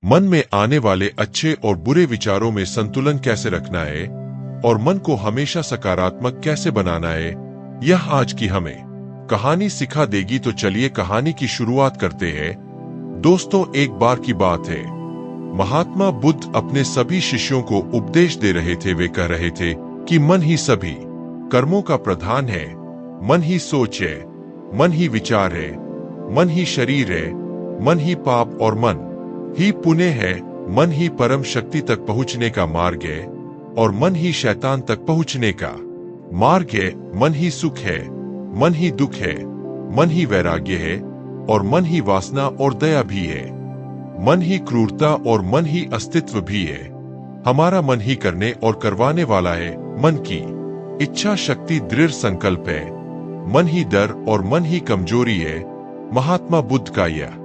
मन में आने वाले अच्छे और बुरे विचारों में संतुलन कैसे रखना है और मन को हमेशा सकारात्मक कैसे बनाना है, यह आज की हमें कहानी सिखा देगी। तो चलिए कहानी की शुरुआत करते हैं। दोस्तों, एक बार की बात है, महात्मा बुद्ध अपने सभी शिष्यों को उपदेश दे रहे थे। वे कह रहे थे कि मन ही सभी कर्मों का प्रधान है, मन ही सोच है, मन ही विचार है, मन ही शरीर है, मन ही पाप और मन ही पुण्य है, मन ही परम शक्ति तक पहुंचने का मार्ग है और मन ही शैतान तक पहुंचने का मार्ग है। मन ही सुख है, मन ही दुख है, मन ही वैराग्य है और मन ही वासना और दया भी है। मन ही क्रूरता और मन ही अस्तित्व भी है। हमारा मन ही करने और करवाने वाला है। मन की इच्छा शक्ति दृढ़ संकल्प है। मन ही डर और मन ही कमजोरी है। महात्मा बुद्ध का यह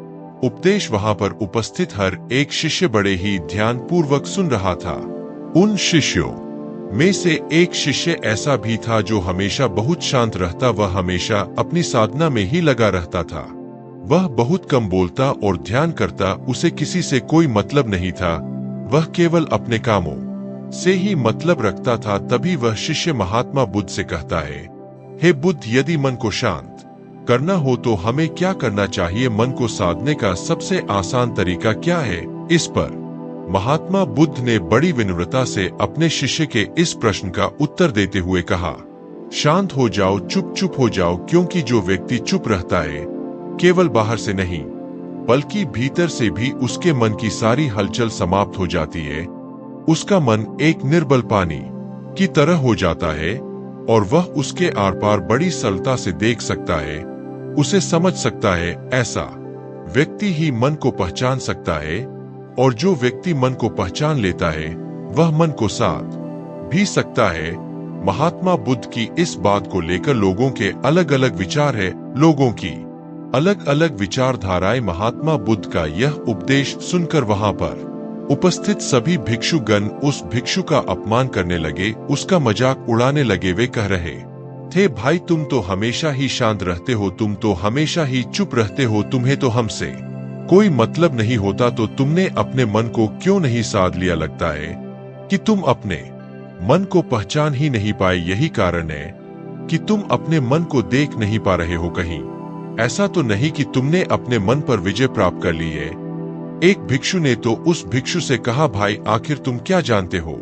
उपदेश वहां पर उपस्थित हर एक शिष्य बड़े ही ध्यान पूर्वक सुन रहा था। उन शिष्यों में से एक शिष्य ऐसा भी था जो हमेशा बहुत शांत रहता। वह हमेशा अपनी साधना में ही लगा रहता था। वह बहुत कम बोलता और ध्यान करता। उसे किसी से कोई मतलब नहीं था। वह केवल अपने कामों से ही मतलब रखता था। तभी वह शिष्य महात्मा बुद्ध से कहता है, हे बुद्ध, यदि मन को शांत करना हो तो हमें क्या करना चाहिए? मन को साधने का सबसे आसान तरीका क्या है? इस पर महात्मा बुद्ध ने बड़ी विनम्रता से अपने शिष्य के इस प्रश्न का उत्तर देते हुए कहा, शांत हो जाओ, चुप हो जाओ, क्योंकि जो व्यक्ति चुप रहता है केवल बाहर से नहीं बल्कि भीतर से भी उसके मन की सारी हलचल समाप्त हो जाती है। उसका मन एक निर्बल पानी की तरह हो जाता है और वह उसके आर पार बड़ी सरलता से देख सकता है, उसे समझ सकता है। ऐसा व्यक्ति ही मन को पहचान सकता है और जो व्यक्ति मन को पहचान लेता है वह मन को साध भी सकता है। महात्मा बुद्ध की इस बात को लेकर लोगों के अलग अलग विचार है, लोगों की अलग अलग विचारधाराएं। महात्मा बुद्ध का यह उपदेश सुनकर वहां पर उपस्थित सभी भिक्षुगण उस भिक्षु का अपमान करने लगे, उसका मजाक उड़ाने लगे। वे कह रहे थे, भाई तुम तो हमेशा ही शांत रहते हो, तुम तो हमेशा ही चुप रहते हो, तुम्हें तो हमसे कोई मतलब नहीं होता, तो तुमने अपने मन को क्यों नहीं साध लिया? लगता है कि तुम अपने मन को पहचान ही नहीं पाए। यही कारण है कि तुम अपने मन को देख नहीं पा रहे हो। कहीं ऐसा तो नहीं कि तुमने अपने मन पर विजय प्राप्त कर ली है? एक भिक्षु ने तो उस भिक्षु से कहा, भाई आखिर तुम क्या जानते हो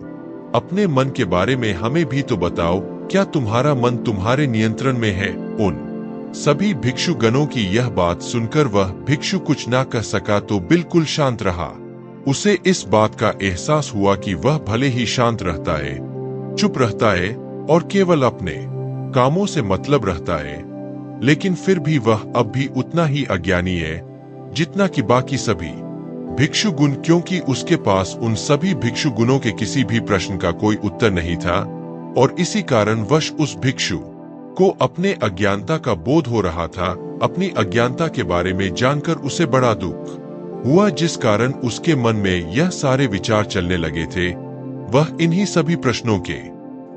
अपने मन के बारे में? हमें भी तो बताओ, क्या तुम्हारा मन तुम्हारे नियंत्रण में है? उन सभी भिक्षुगणों की यह बात सुनकर वह भिक्षु कुछ ना कह सका, तो बिल्कुल शांत रहा। उसे इस बात का एहसास हुआ कि वह भले ही शांत रहता है, चुप रहता है और केवल अपने कामों से मतलब रखता है, लेकिन फिर भी वह अब भी उतना ही अज्ञानी है जितना कि बाकी सभी भिक्षु गुण, क्योंकि उसके पास उन सभी भिक्षु गुणों के किसी भी प्रश्न का कोई उत्तर नहीं था और इसी कारणवश उस भिक्षु को अपने अज्ञानता का बोध हो रहा था। अपनी अज्ञानता के बारे में जानकर उसे बड़ा दुख हुआ, जिस कारण उसके मन में यह सारे विचार चलने लगे थे। वह इन्हीं सभी प्रश्नों के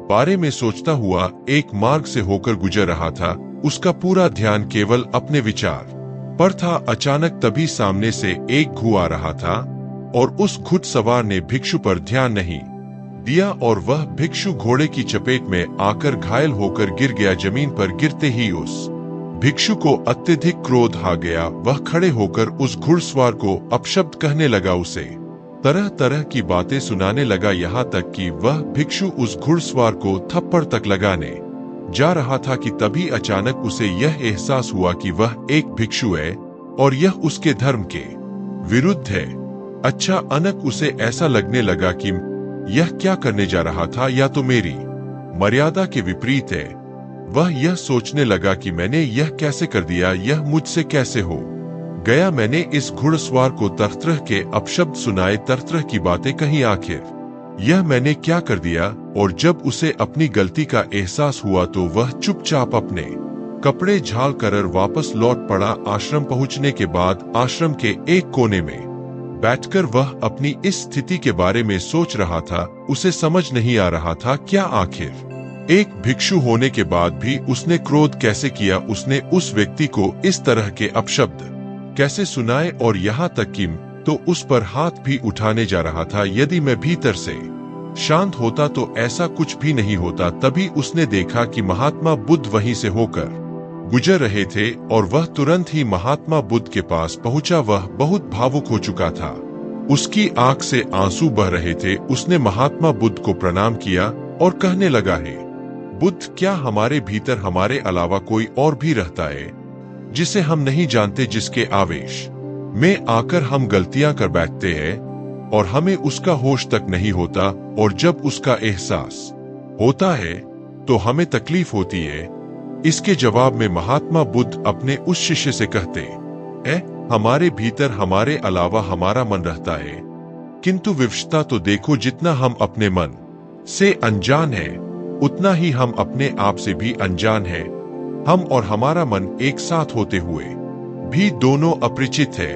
बारे में सोचता हुआ एक मार्ग से होकर गुजर रहा था। उसका पूरा ध्यान केवल अपने विचार पर था। अचानक तभी सामने से एक घुड़ आ रहा था और उस घुड़सवार ने भिक्षु पर ध्यान नहीं दिया और वह भिक्षु घोड़े की चपेट में आकर घायल होकर गिर गया। जमीन पर गिरते ही उस भिक्षु को अत्यधिक क्रोध आ गया। वह खड़े होकर उस घुड़सवार को अपशब्द कहने लगा, उसे तरह तरह की बातें सुनाने लगा, यहाँ तक कि वह भिक्षु उस घुड़सवार को थप्पड़ तक लगाने जा रहा था कि तभी अचानक उसे यह एहसास हुआ कि वह एक भिक्षु है और यह उसके धर्म के विरुद्ध है। अचानक उसे ऐसा लगने लगा कि यह क्या करने जा रहा था, या तो मेरी मर्यादा के विपरीत है। वह यह सोचने लगा कि मैंने यह कैसे कर दिया, यह मुझसे कैसे हो गया? मैंने इस घुड़सवार को तरह के अपशब्द सुनाए, तरह की बातें कही, आखिर यह मैंने क्या कर दिया? और जब उसे अपनी गलती का एहसास हुआ तो वह चुपचाप अपने कपड़े झाड़ कर वापस लौट पड़ा। आश्रम पहुंचने के बाद आश्रम के एक कोने में बैठकर वह अपनी इस स्थिति के बारे में सोच रहा था। उसे समझ नहीं आ रहा था, क्या आखिर एक भिक्षु होने के बाद भी उसने क्रोध कैसे किया? उसने उस व्यक्ति को इस तरह के अपशब्द कैसे सुनाए? और यहाँ तक कि तो उस पर हाथ भी उठाने जा रहा था। यदि मैं भीतर से शांत होता तो ऐसा कुछ भी नहीं होता। तभी उसने देखा कि महात्मा बुद्ध वहीं से होकर गुजर रहे थे और वह तुरंत ही महात्मा बुद्ध के पास पहुंचा। वह बहुत भावुक हो चुका था, उसकी आंख से आंसू बह रहे थे। उसने महात्मा बुद्ध को प्रणाम किया और कहने लगा, है बुद्ध, क्या हमारे भीतर हमारे अलावा कोई और भी रहता है जिसे हम नहीं जानते, जिसके आवेश में आकर हम गलतियां कर बैठते हैं और हमें उसका होश तक नहीं होता, और जब उसका एहसास होता है तो हमें तकलीफ होती है। इसके जवाब में महात्मा बुद्ध अपने उस शिष्य से कहते, हमारे भीतर हमारे अलावा हमारा मन रहता है, किंतु विवशता तो देखो, जितना हम अपने मन से अनजान हैं, उतना ही हम अपने आप से भी अनजान हैं। हम और हमारा मन एक साथ होते हुए भी दोनों अपरिचित है,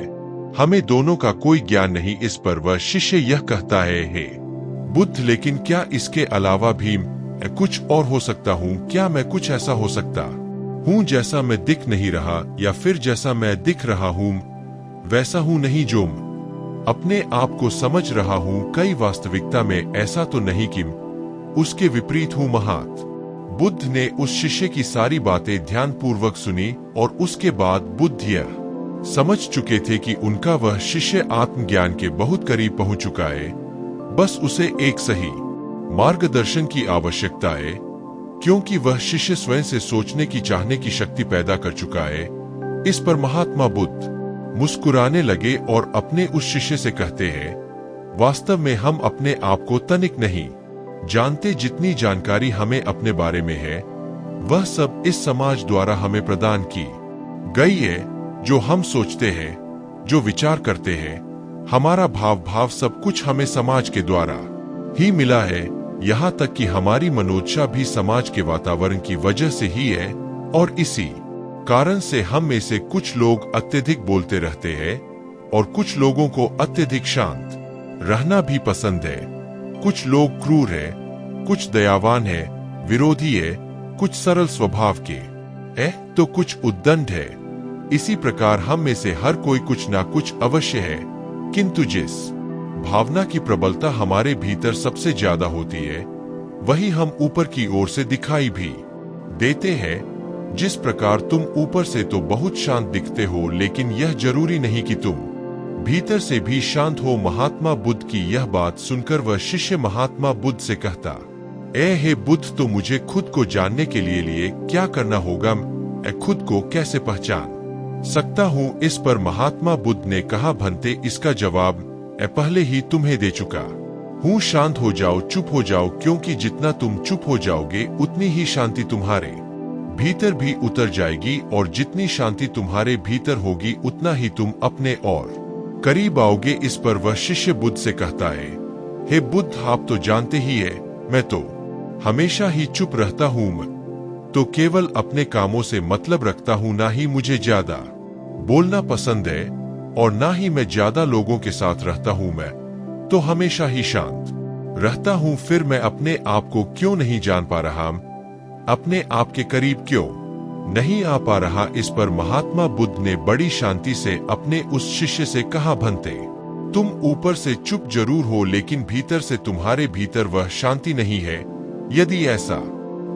हमें दोनों का कोई ज्ञान नहीं। इस पर वह शिष्य यह कहता है, हे बुद्ध, लेकिन क्या इसके अलावा भी कुछ और हो सकता हूँ? क्या मैं कुछ ऐसा हो सकता हूँ जैसा मैं दिख नहीं रहा, या फिर जैसा मैं दिख रहा हूँ वैसा हूँ नहीं जो अपने आप को समझ रहा हूँ? कई वास्तविकता में ऐसा तो नहीं कि उसके विपरीत हूँ। महात्मा बुद्ध ने उस शिष्य की सारी बातें ध्यानपूर्वक सुनी और उसके बाद बुद्ध यह समझ चुके थे कि उनका वह शिष्य आत्मज्ञान के बहुत करीब पहुंच चुका है। बस उसे एक सही मार्गदर्शन की आवश्यकता है, क्योंकि वह शिष्य स्वयं से सोचने की, चाहने की शक्ति पैदा कर चुका है। इस पर महात्मा बुद्ध मुस्कुराने लगे और अपने उस शिष्य से कहते हैं, वास्तव में हम अपने आप को तनिक नहीं जानते। जितनी जानकारी हमें अपने बारे में है वह सब इस समाज द्वारा हमें प्रदान की गई है। जो हम सोचते हैं, जो विचार करते हैं, हमारा भाव सब कुछ हमें समाज के द्वारा ही मिला है। यहाँ तक कि हमारी मनोदशा भी समाज के वातावरण की वजह से ही है, और इसी कारण से हम में से कुछ लोग अत्यधिक बोलते रहते हैं और कुछ लोगों को अत्यधिक शांत रहना भी पसंद है। कुछ लोग क्रूर है, कुछ दयावान है, विरोधी है, कुछ सरल स्वभाव के तो कुछ उद्दंड है। इसी प्रकार हम में से हर कोई कुछ ना कुछ अवश्य है, किंतु जिस भावना की प्रबलता हमारे भीतर सबसे ज्यादा होती है वही हम ऊपर की ओर से दिखाई भी देते हैं। जिस प्रकार तुम ऊपर से तो बहुत शांत दिखते हो, लेकिन यह जरूरी नहीं कि तुम भीतर से भी शांत हो। महात्मा बुद्ध की यह बात सुनकर वह शिष्य महात्मा बुद्ध से कहता, हे बुद्ध, तो मुझे खुद को जानने के लिए क्या करना होगा? मैं खुद को कैसे पहचान सकता हूँ? इस पर महात्मा बुद्ध ने कहा, भंते, इसका जवाब पहले ही तुम्हें दे चुका हूँ। शांत हो जाओ, चुप हो जाओ, क्योंकि जितना तुम चुप हो जाओगे उतनी ही शांति तुम्हारे भीतर भी उतर जाएगी, और जितनी शांति तुम्हारे भीतर होगी उतना ही तुम अपने और करीब आओगे। इस पर वह शिष्य बुद्ध से कहता है, हे बुद्ध, आप तो जानते ही है, मैं तो हमेशा ही चुप रहता हूँ। मैं तो केवल अपने कामों से मतलब रखता हूँ, ना ही मुझे ज्यादा बोलना पसंद है और ना ही मैं ज्यादा लोगों के साथ रहता हूँ। मैं तो हमेशा ही शांत रहता हूँ। फिर मैं अपने आप को क्यों नहीं जान पा रहा? अपने आप के करीब क्यों नहीं आ पा रहा? इस पर महात्मा बुद्ध ने बड़ी शांति से अपने उस शिष्य से कहा, भंते, तुम ऊपर से चुप जरूर हो, लेकिन भीतर से तुम्हारे भीतर वह शांति नहीं है। यदि ऐसा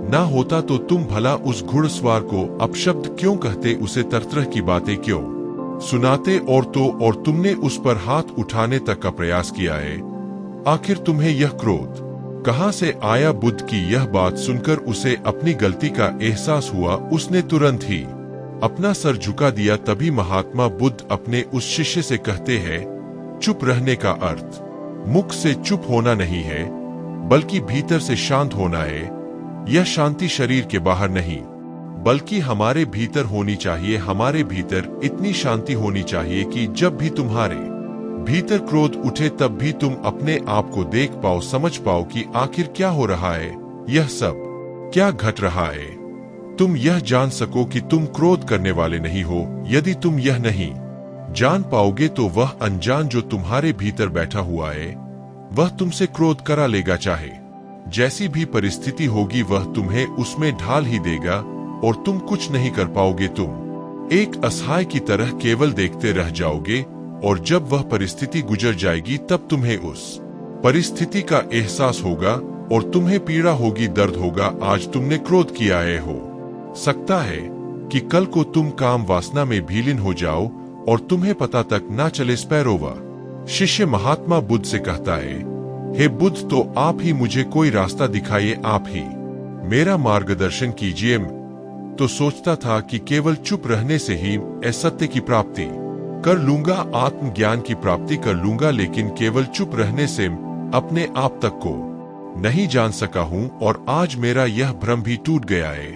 ना होता तो तुम भला उस घुड़सवार को अपशब्द क्यों कहते, उसे तरह की बातें क्यों सुनाते, और तुमने उस पर हाथ उठाने तक का प्रयास किया है। आखिर तुम्हें यह क्रोध कहां से आया? बुद्ध की यह बात सुनकर उसे अपनी गलती का एहसास हुआ। उसने तुरंत ही अपना सर झुका दिया। तभी महात्मा बुद्ध अपने उस शिष्य से कहते हैं, चुप रहने का अर्थ मुख से चुप होना नहीं है, बल्कि भीतर से शांत होना है। यह शांति शरीर के बाहर नहीं, बल्कि हमारे भीतर होनी चाहिए। हमारे भीतर इतनी शांति होनी चाहिए कि जब भी तुम्हारे भीतर क्रोध उठे तब भी तुम अपने आप को देख पाओ, समझ पाओ कि आखिर क्या हो रहा है, यह सब क्या घट रहा है। तुम यह जान सको कि तुम क्रोध करने वाले नहीं हो। यदि तुम यह नहीं जान पाओगे तो वह अनजान जो तुम्हारे भीतर बैठा हुआ है वह तुमसे क्रोध करा लेगा। चाहे जैसी भी परिस्थिति होगी वह तुम्हें उसमें ढाल ही देगा और तुम कुछ नहीं कर पाओगे। तुम एक असहाय की तरह केवल देखते रह जाओगे और जब वह परिस्थिति गुजर जाएगी तब तुम्हें उस परिस्थिति का एहसास होगा और तुम्हें पीड़ा होगी, दर्द होगा। आज तुमने क्रोध किया है, हो सकता है कि कल को तुम काम वासना में भी लीन हो जाओ और तुम्हें पता तक ना चले। स्पैरोवा शिष्य महात्मा बुद्ध से कहता है, हे बुद्ध, तो आप ही मुझे कोई रास्ता दिखाइए, आप ही मेरा मार्गदर्शन कीजिए। तो सोचता था कि केवल चुप रहने से ही असत्य की प्राप्ति कर लूंगा, आत्मज्ञान की प्राप्ति कर लूंगा, लेकिन केवल चुप रहने से अपने आप तक को नहीं जान सका हूं। और आज मेरा यह भ्रम भी टूट गया है।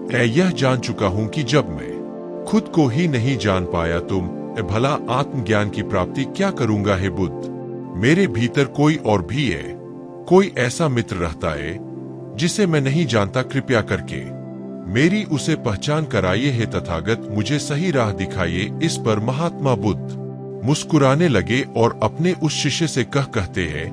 मैं यह जान चुका हूं कि जब मैं खुद को ही नहीं जान पाया तो भला आत्मज्ञान की प्राप्ति क्या करूंगा। हे बुद्ध, मेरे भीतर कोई और भी है, कोई ऐसा मित्र रहता है जिसे मैं नहीं जानता, कृपया करके मेरी उसे पहचान कराइए। हे तथागत, मुझे सही राह दिखाइए। इस पर महात्मा बुद्ध मुस्कुराने लगे और अपने उस शिष्य से कहते हैं,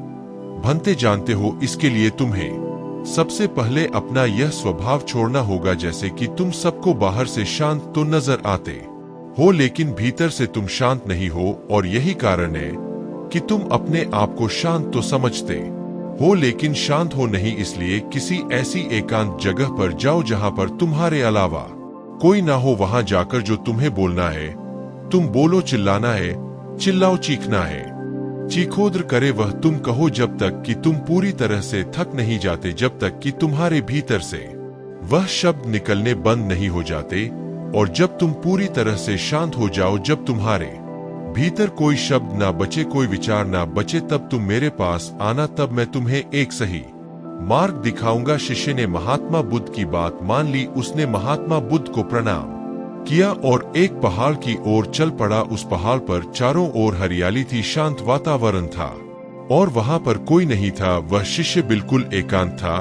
भंते, जानते हो इसके लिए तुम्हें सबसे पहले अपना यह स्वभाव छोड़ना होगा। जैसे कि तुम सबको बाहर से शांत तो नजर आते हो, लेकिन भीतर से तुम शांत नहीं हो, और यही कारण है कि तुम अपने आप को शांत तो समझते हो लेकिन शांत हो नहीं। इसलिए किसी ऐसी एकांत जगह पर जाओ जहां पर तुम्हारे अलावा कोई ना हो। वहां जाकर जो तुम्हें बोलना है तुम बोलो, चिल्लाना है चिल्लाओ, चीखना है चीखोद्र करे वह तुम कहो, जब तक कि तुम पूरी तरह से थक नहीं जाते, जब तक कि तुम्हारे भीतर से वह शब्द निकलने बंद नहीं हो जाते। और जब तुम पूरी तरह से शांत हो जाओ, जब तुम्हारे भीतर कोई शब्द ना बचे, कोई विचार ना बचे, तब तुम मेरे पास आना, तब मैं तुम्हें एक सही मार्ग दिखाऊंगा। शिष्य ने महात्मा बुद्ध की बात मान ली। उसने महात्मा बुद्ध को प्रणाम किया और एक पहाड़ की ओर चल पड़ा। उस पहाड़ पर चारों ओर हरियाली थी, शांत वातावरण था और वहां पर कोई नहीं था। वह शिष्य बिल्कुल एकांत था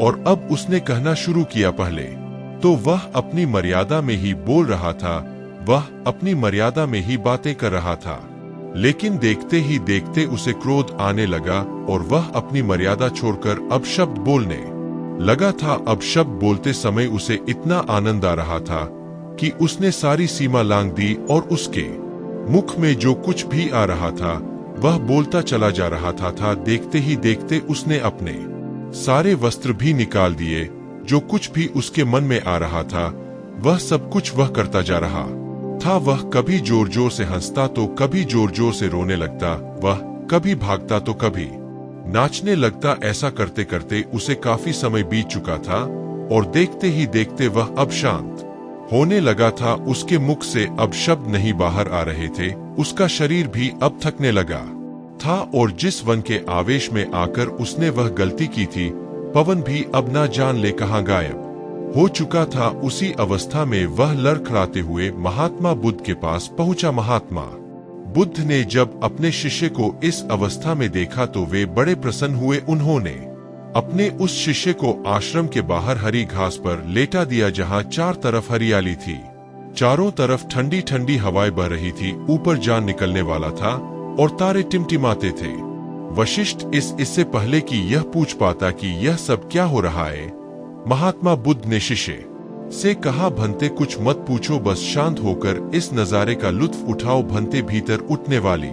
और अब उसने कहना शुरू किया। पहले तो वह अपनी मर्यादा में ही बोल रहा था, वह अपनी मर्यादा में ही बातें कर रहा था, लेकिन देखते ही देखते उसे क्रोध आने लगा और वह अपनी मर्यादा छोड़कर अब शब्द बोलने लगा था। अब शब्द बोलते समय उसे इतना आनंद आ रहा था कि उसने सारी सीमा लांघ दी और उसके मुख में जो कुछ भी आ रहा था वह बोलता चला जा रहा था। देखते ही देखते उसने अपने सारे वस्त्र भी निकाल दिए। जो कुछ भी उसके मन में आ रहा था वह सब कुछ वह करता जा रहा था। वह कभी जोर जोर से हंसता तो कभी जोर जोर से रोने लगता, वह कभी भागता तो कभी नाचने लगता। ऐसा करते करते उसे काफी समय बीत चुका था और देखते ही देखते वह अब शांत होने लगा था। उसके मुख से अब शब्द नहीं बाहर आ रहे थे, उसका शरीर भी अब थकने लगा था। और जिस वन के आवेश में आकर उसने वह गलती की थी, पवन भी अब ना जान ले कहां गायब हो चुका था। उसी अवस्था में वह लड़खड़ाते हुए महात्मा बुद्ध के पास पहुंचा। महात्मा बुद्ध ने जब अपने शिष्य को इस अवस्था में देखा तो वे बड़े प्रसन्न हुए। उन्होंने अपने उस शिष्य को आश्रम के बाहर हरी घास पर लेटा दिया, जहां चार तरफ हरियाली थी, चारों तरफ ठंडी ठंडी हवाएं बह रही थी, ऊपर जान निकलने वाला था और तारे टिमटिमाते थे। वशिष्ठ इससे पहले कि यह पूछ पाता कि यह सब क्या हो रहा है, महात्मा बुद्ध ने शिष्य से कहा, भंते कुछ मत पूछो, बस शांत होकर इस नजारे का लुत्फ उठाओ। भंते भीतर उठने वाली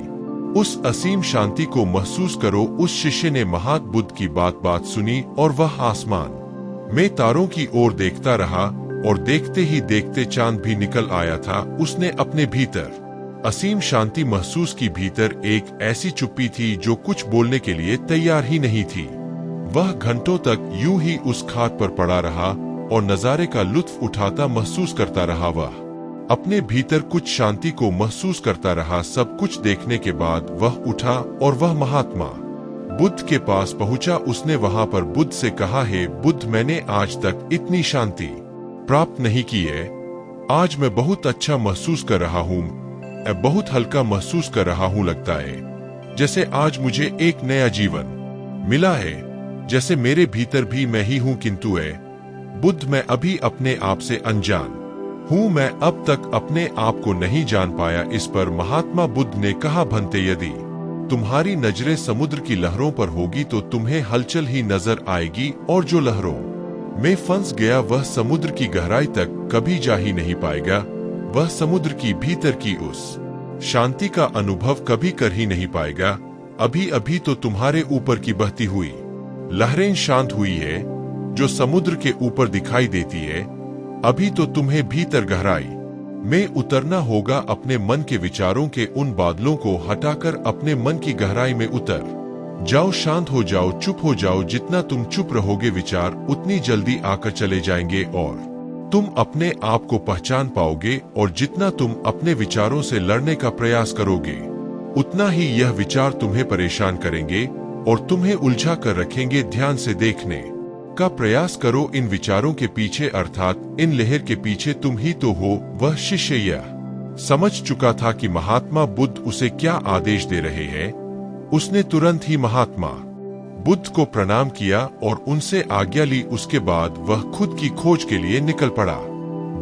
उस असीम शांति को महसूस करो। उस शिष्य ने महात्मा बुद्ध की बात सुनी और वह आसमान में तारों की ओर देखता रहा और देखते ही देखते चांद भी निकल आया था। उसने अपने भीतर असीम शांति महसूस की। भीतर एक ऐसी चुप्पी थी जो कुछ बोलने के लिए तैयार ही नहीं थी। वह घंटों तक यूं ही उस खाट पर पड़ा रहा और नजारे का लुत्फ उठाता महसूस करता रहा। वह अपने भीतर कुछ शांति को महसूस करता रहा। सब कुछ देखने के बाद वह उठा और वह महात्मा बुद्ध के पास पहुंचा। उसने वहां पर बुद्ध से कहा, हे बुद्ध, मैंने आज तक इतनी शांति प्राप्त नहीं की है। आज मैं बहुत अच्छा महसूस कर रहा हूँ, बहुत हल्का महसूस कर रहा हूँ। लगता है जैसे आज मुझे एक नया जीवन मिला है, जैसे मेरे भीतर भी मैं ही हूँ। किंतु बुद्ध, मैं अभी अपने आप से अनजान हूँ, मैं अब तक अपने आप को नहीं जान पाया। इस पर महात्मा बुद्ध ने कहा, भंते, यदि तुम्हारी नजरें समुद्र की लहरों पर होगी तो तुम्हें हलचल ही नजर आएगी, और जो लहरों में फंस गया वह समुद्र की गहराई तक कभी जा ही नहीं पाएगा। वह समुद्र की भीतर की उस शांति का अनुभव कभी कर ही नहीं पाएगा। अभी अभी तो तुम्हारे ऊपर की बहती हुई लहरें शांत हुई है, जो समुद्र के ऊपर दिखाई देती है। अभी तो तुम्हें भीतर गहराई में उतरना होगा। अपने मन के विचारों के उन बादलों को हटाकर अपने मन की गहराई में उतर जाओ। शांत हो जाओ, चुप हो जाओ। जितना तुम चुप रहोगे, विचार उतनी जल्दी आकर चले जाएंगे और तुम अपने आप को पहचान पाओगे। और जितना तुम अपने विचारों से लड़ने का प्रयास करोगे, उतना ही यह विचार तुम्हें परेशान करेंगे और तुम्हें उलझा कर रखेंगे। ध्यान से देखने का प्रयास करो इन विचारों के पीछे, अर्थात इन लहर के पीछे तुम ही तो हो। वह शिष्य यह समझ चुका था कि महात्मा बुद्ध उसे क्या आदेश दे रहे हैं। उसने तुरंत ही महात्मा बुद्ध को प्रणाम किया और उनसे आज्ञा ली। उसके बाद वह खुद की खोज के लिए निकल पड़ा।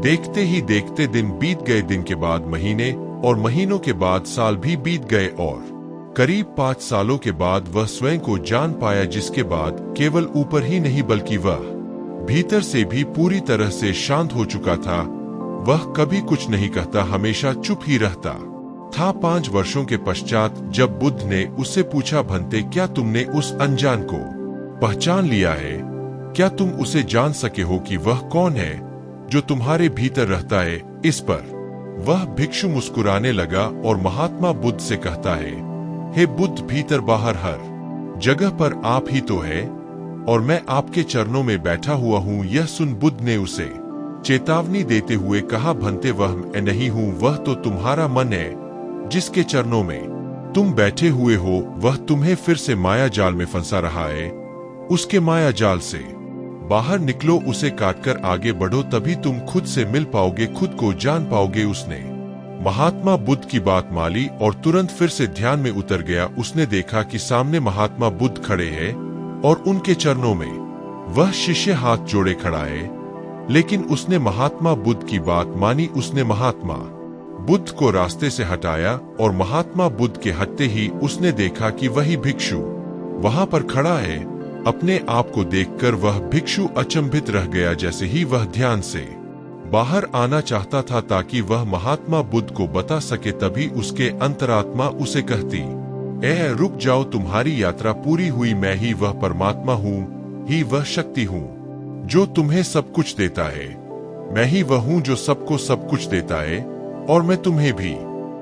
देखते ही देखते दिन बीत गए। दिन के बाद महीने और महीनों के बाद साल भी बीत गए और करीब 5 सालों के बाद वह स्वयं को जान पाया, जिसके बाद केवल ऊपर ही नहीं बल्कि वह भीतर से भी पूरी तरह से शांत हो चुका था। वह कभी कुछ नहीं कहता, हमेशा चुप ही रहता था। 5 वर्षों के पश्चात जब बुद्ध ने उससे पूछा, भंते, क्या तुमने उस अनजान को पहचान लिया है? क्या तुम उसे जान सके हो कि वह कौन है जो तुम्हारे भीतर रहता है? इस पर वह भिक्षु मुस्कुराने लगा और महात्मा बुद्ध से कहता है, हे बुद्ध, भीतर बाहर हर जगह पर आप ही तो है और मैं आपके चरणों में बैठा हुआ हूँ। यह सुन बुद्ध ने उसे चेतावनी देते हुए कहा, भंते, वह मैं नहीं हूँ, वह तो तुम्हारा मन है जिसके चरणों में तुम बैठे हुए हो। वह तुम्हें फिर से माया जाल में फंसा रहा है। उसके माया जाल से बाहर निकलो, उसे काटकर आगे बढ़ो, तभी तुम खुद से मिल पाओगे, खुद को जान पाओगे। उसने महात्मा बुद्ध की बात मानी और तुरंत फिर से ध्यान में उतर गया। उसने देखा कि सामने महात्मा बुद्ध खड़े हैं और उनके चरणों में वह शिष्य हाथ जोड़े खड़ा है। लेकिन उसने महात्मा बुद्ध की बात मानी। उसने महात्मा बुद्ध को रास्ते से हटाया और महात्मा बुद्ध के हटते ही उसने देखा कि वही भिक्षु वहां पर खड़ा है। अपने आप को देखकर वह भिक्षु अचंभित रह गया। जैसे ही वह ध्यान से बाहर आना चाहता था ताकि वह महात्मा बुद्ध को बता सके, तभी उसके अंतरात्मा उसे कहती, रुक जाओ, तुम्हारी यात्रा पूरी हुई। मैं ही वह परमात्मा हूँ, ही वह शक्ति हूँ जो तुम्हें सब कुछ देता है। मैं ही वह हूँ जो सबको सब कुछ देता है और मैं तुम्हें भी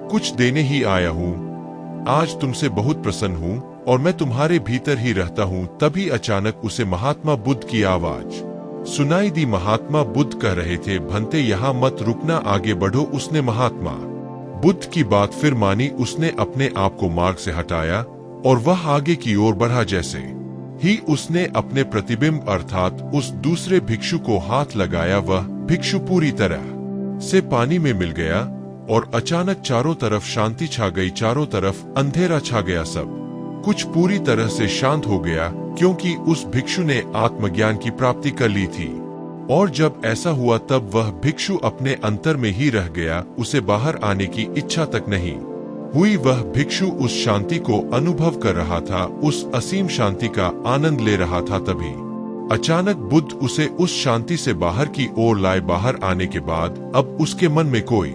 कुछ देने ही आया हूँ। आज तुमसे बहुत प्रसन्न हूँ और मैं तुम्हारे भीतर ही रहता हूँ। तभी अचानक उसे महात्मा बुद्ध की आवाज सुनाई दी। महात्मा बुद्ध कह रहे थे, भंते, यहाँ मत रुकना, आगे बढ़ो। उसने महात्मा बुद्ध की बात फिर मानी। उसने अपने आप को मार्ग से हटाया और वह आगे की ओर बढ़ा। जैसे ही उसने अपने प्रतिबिंब अर्थात उस दूसरे भिक्षु को हाथ लगाया, वह भिक्षु पूरी तरह से पानी में मिल गया और अचानक चारों तरफ शांति छा गई। चारों तरफ अंधेरा छा गया, सब कुछ पूरी तरह से शांत हो गया, क्योंकि उस भिक्षु ने आत्मज्ञान की प्राप्ति कर ली थी। और जब ऐसा हुआ तब वह भिक्षु अपने अंतर में ही रह गया। उसे बाहर आने की इच्छा तक नहीं हुई। वह भिक्षु उस शांति को अनुभव कर रहा था, उस असीम शांति का आनंद ले रहा था। तभी अचानक बुद्ध उसे उस शांति से बाहर की ओर लाए। बाहर आने के बाद अब उसके मन में कोई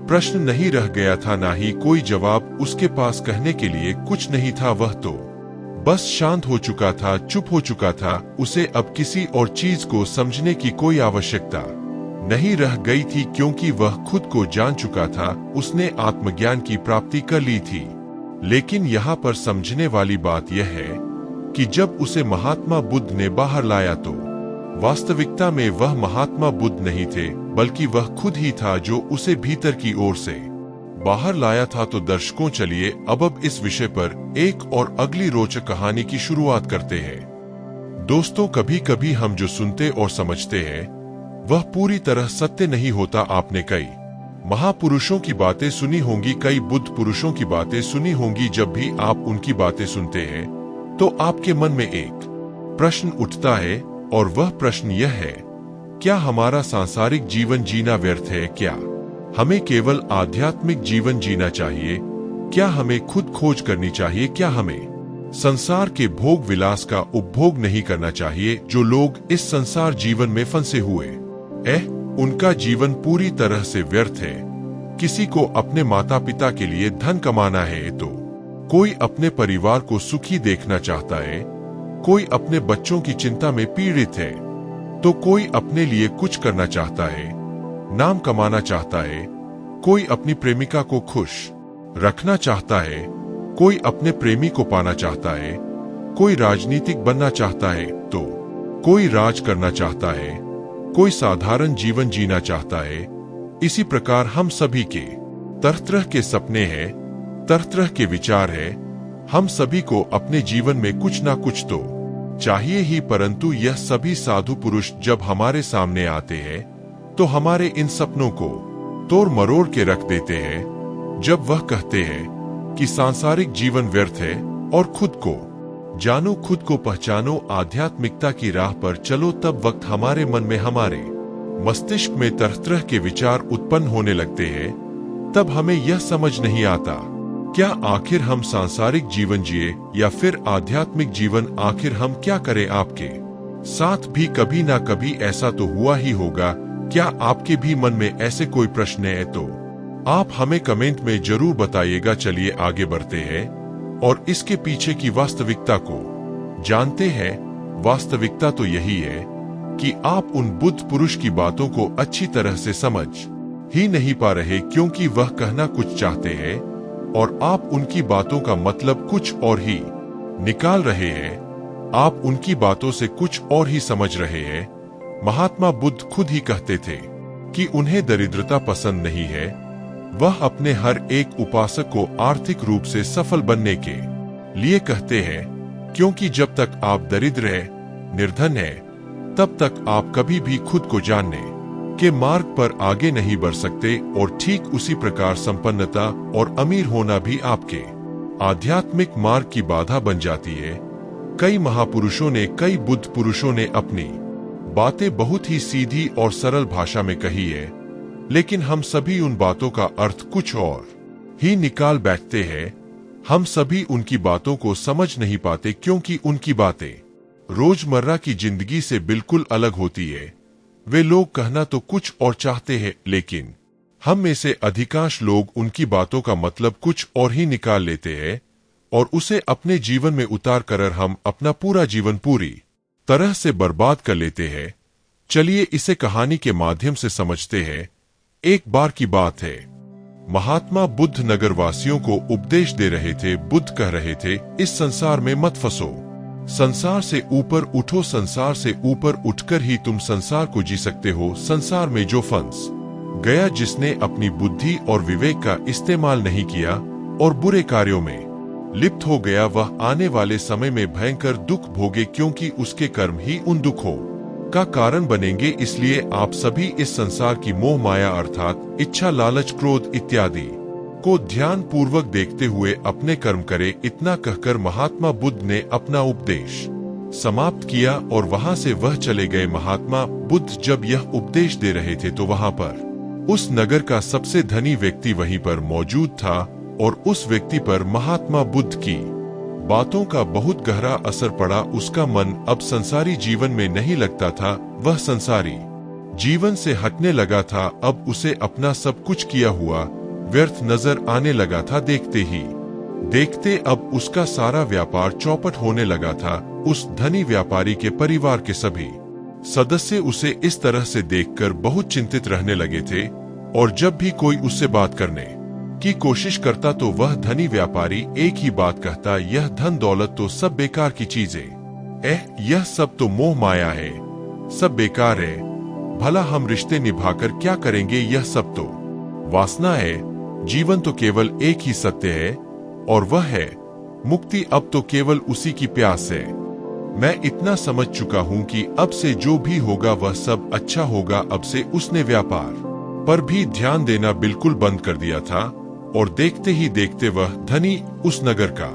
प्रश्न नहीं रह गया था, ना ही कोई जवाब। उसके पास कहने के लिए कुछ नहीं था। वह तो बस शांत हो चुका था, चुप हो चुका था। उसे अब किसी और चीज को समझने की कोई आवश्यकता नहीं रह गई थी, क्योंकि वह खुद को जान चुका था। उसने आत्मज्ञान की प्राप्ति कर ली थी। लेकिन यहाँ पर समझने वाली बात यह है कि जब उसे महात्मा बुद्ध ने बाहर लाया तो वास्तविकता में वह महात्मा बुद्ध नहीं थे, बल्कि वह खुद ही था जो उसे भीतर की ओर से बाहर लाया था। तो दर्शकों, चलिए अब इस विषय पर एक और अगली रोचक कहानी की शुरुआत करते हैं। दोस्तों, कभी कभी हम जो सुनते और समझते हैं वह पूरी तरह सत्य नहीं होता। आपने कई महापुरुषों की बातें सुनी होंगी, कई बुद्ध पुरुषों की बातें सुनी होंगी। जब भी आप उनकी बातें सुनते हैं तो आपके मन में एक प्रश्न उठता है और वह प्रश्न यह है, क्या हमारा सांसारिक जीवन जीना व्यर्थ है? क्या हमें केवल आध्यात्मिक जीवन जीना चाहिए? क्या हमें खुद खोज करनी चाहिए? क्या हमें संसार के भोग विलास का उपभोग नहीं करना चाहिए? जो लोग इस संसार जीवन में फंसे हुए उनका जीवन पूरी तरह से व्यर्थ है। किसी को अपने माता पिता के लिए धन कमाना है तो कोई अपने परिवार को सुखी देखना चाहता है, कोई अपने बच्चों की चिंता में पीड़ित है, तो कोई अपने लिए कुछ करना चाहता है, नाम कमाना चाहता है, कोई अपनी प्रेमिका को खुश रखना चाहता है, कोई अपने प्रेमी को पाना चाहता है, कोई राजनीतिक बनना चाहता है तो कोई राज करना चाहता है, कोई साधारण जीवन जीना चाहता है। इसी प्रकार हम सभी के तरह तरह के सपने हैं, तरह तरह के विचार हैं। हम सभी को अपने जीवन में कुछ ना कुछ तो चाहिए ही, परंतु यह सभी साधु पुरुष जब हमारे सामने आते हैं तो हमारे इन सपनों को तोड़ मरोड़ के रख देते हैं। जब वह कहते हैं कि सांसारिक जीवन व्यर्थ है और खुद को जानो, खुद को पहचानो, आध्यात्मिकता की राह पर चलो, तब वक्त हमारे मन में, हमारे मस्तिष्क में तरह तरह के विचार उत्पन्न होने लगते हैं। तब हमें यह समझ नहीं आता क्या आखिर हम सांसारिक जीवन जिए या फिर आध्यात्मिक जीवन, आखिर हम क्या करें। आपके साथ भी कभी ना कभी ऐसा तो हुआ ही होगा। क्या आपके भी मन में ऐसे कोई प्रश्न है तो आप हमें कमेंट में जरूर बताइएगा। चलिए आगे बढ़ते हैं और इसके पीछे की वास्तविकता को जानते हैं। वास्तविकता तो यही है कि आप उन बुद्ध पुरुष की बातों को अच्छी तरह से समझ ही नहीं पा रहे, क्योंकि वह कहना कुछ चाहते हैं और आप उनकी बातों का मतलब कुछ और ही निकाल रहे हैं। आप उनकी बातों से कुछ और ही समझ रहे हैं। महात्मा बुद्ध खुद ही कहते थे कि उन्हें दरिद्रता पसंद नहीं है। वह अपने हर एक उपासक को आर्थिक रूप से सफल बनने के लिए कहते हैं, क्योंकि जब तक आप दरिद्र हैं, निर्धन हैं, तब तक आप कभी भी खुद को जानने के मार्ग पर आगे नहीं बढ़ सकते। और ठीक उसी प्रकार संपन्नता और अमीर होना भी आपके आध्यात्मिक मार्ग की बाधा बन जाती है। कई महापुरुषों ने, कई बुद्ध पुरुषों ने अपनी बातें बहुत ही सीधी और सरल भाषा में कही है, लेकिन हम सभी उन बातों का अर्थ कुछ और ही निकाल बैठते हैं। हम सभी उनकी बातों को समझ नहीं पाते, क्योंकि उनकी बातें रोजमर्रा की जिंदगी से बिल्कुल अलग होती है। वे लोग कहना तो कुछ और चाहते हैं, लेकिन हम में से अधिकांश लोग उनकी बातों का मतलब कुछ और ही निकाल लेते हैं और उसे अपने जीवन में उतार कर हम अपना पूरा जीवन पूरी तरह से बर्बाद कर लेते हैं। चलिए इसे कहानी के माध्यम से समझते हैं। एक बार की बात है, महात्मा बुद्ध नगरवासियों को उपदेश दे रहे थे। बुद्ध कह रहे थे, इस संसार में मत फंसो, संसार से ऊपर उठो, संसार से ऊपर उठकर ही तुम संसार को जी सकते हो। संसार में जो फंस गया, जिसने अपनी बुद्धि और विवेक का इस्तेमाल नहीं किया और बुरे कार्यों में लिप्त हो गया, वह आने वाले समय में भयंकर दुख भोगे, क्योंकि उसके कर्म ही उन दुखों का कारण बनेंगे। इसलिए आप सभी इस संसार की मोह माया अर्थात इच्छा, लालच, क्रोध इत्यादि को ध्यान पूर्वक देखते हुए अपने कर्म करे। इतना कहकर महात्मा बुद्ध ने अपना उपदेश समाप्त किया और वहां से वह चले गए। महात्मा बुद्ध जब यह उपदेश दे रहे थे तो वहां पर उस नगर का सबसे धनी व्यक्ति वहीं पर मौजूद था और उस व्यक्ति पर महात्मा बुद्ध की बातों का बहुत गहरा असर पड़ा। उसका मन अब संसारी जीवन में नहीं लगता था, वह संसारी जीवन से हटने लगा था। अब उसे अपना सब कुछ किया हुआ व्यर्थ नजर आने लगा था। देखते ही देखते अब उसका सारा व्यापार चौपट होने लगा था। उस धनी व्यापारी के परिवार के सभी सदस्य उसे इस तरह से देखकर बहुत चिंतित रहने लगे थे और जब भी कोई उससे बात करने की कोशिश करता तो वह धनी व्यापारी एक ही बात कहता, यह धन दौलत तो सब बेकार की चीजें, यह सब तो मोह माया है, सब बेकार है। भला हम रिश्ते निभाकर क्या करेंगे, यह सब तो वासना है। जीवन तो केवल एक ही सत्य है और वह है मुक्ति। अब तो केवल उसी की प्यास है। मैं इतना समझ चुका हूँ कि अब से जो भी होगा वह सब अच्छा होगा। अब से उसने व्यापार पर भी ध्यान देना बिल्कुल बंद कर दिया था और देखते ही देखते वह धनी उस नगर का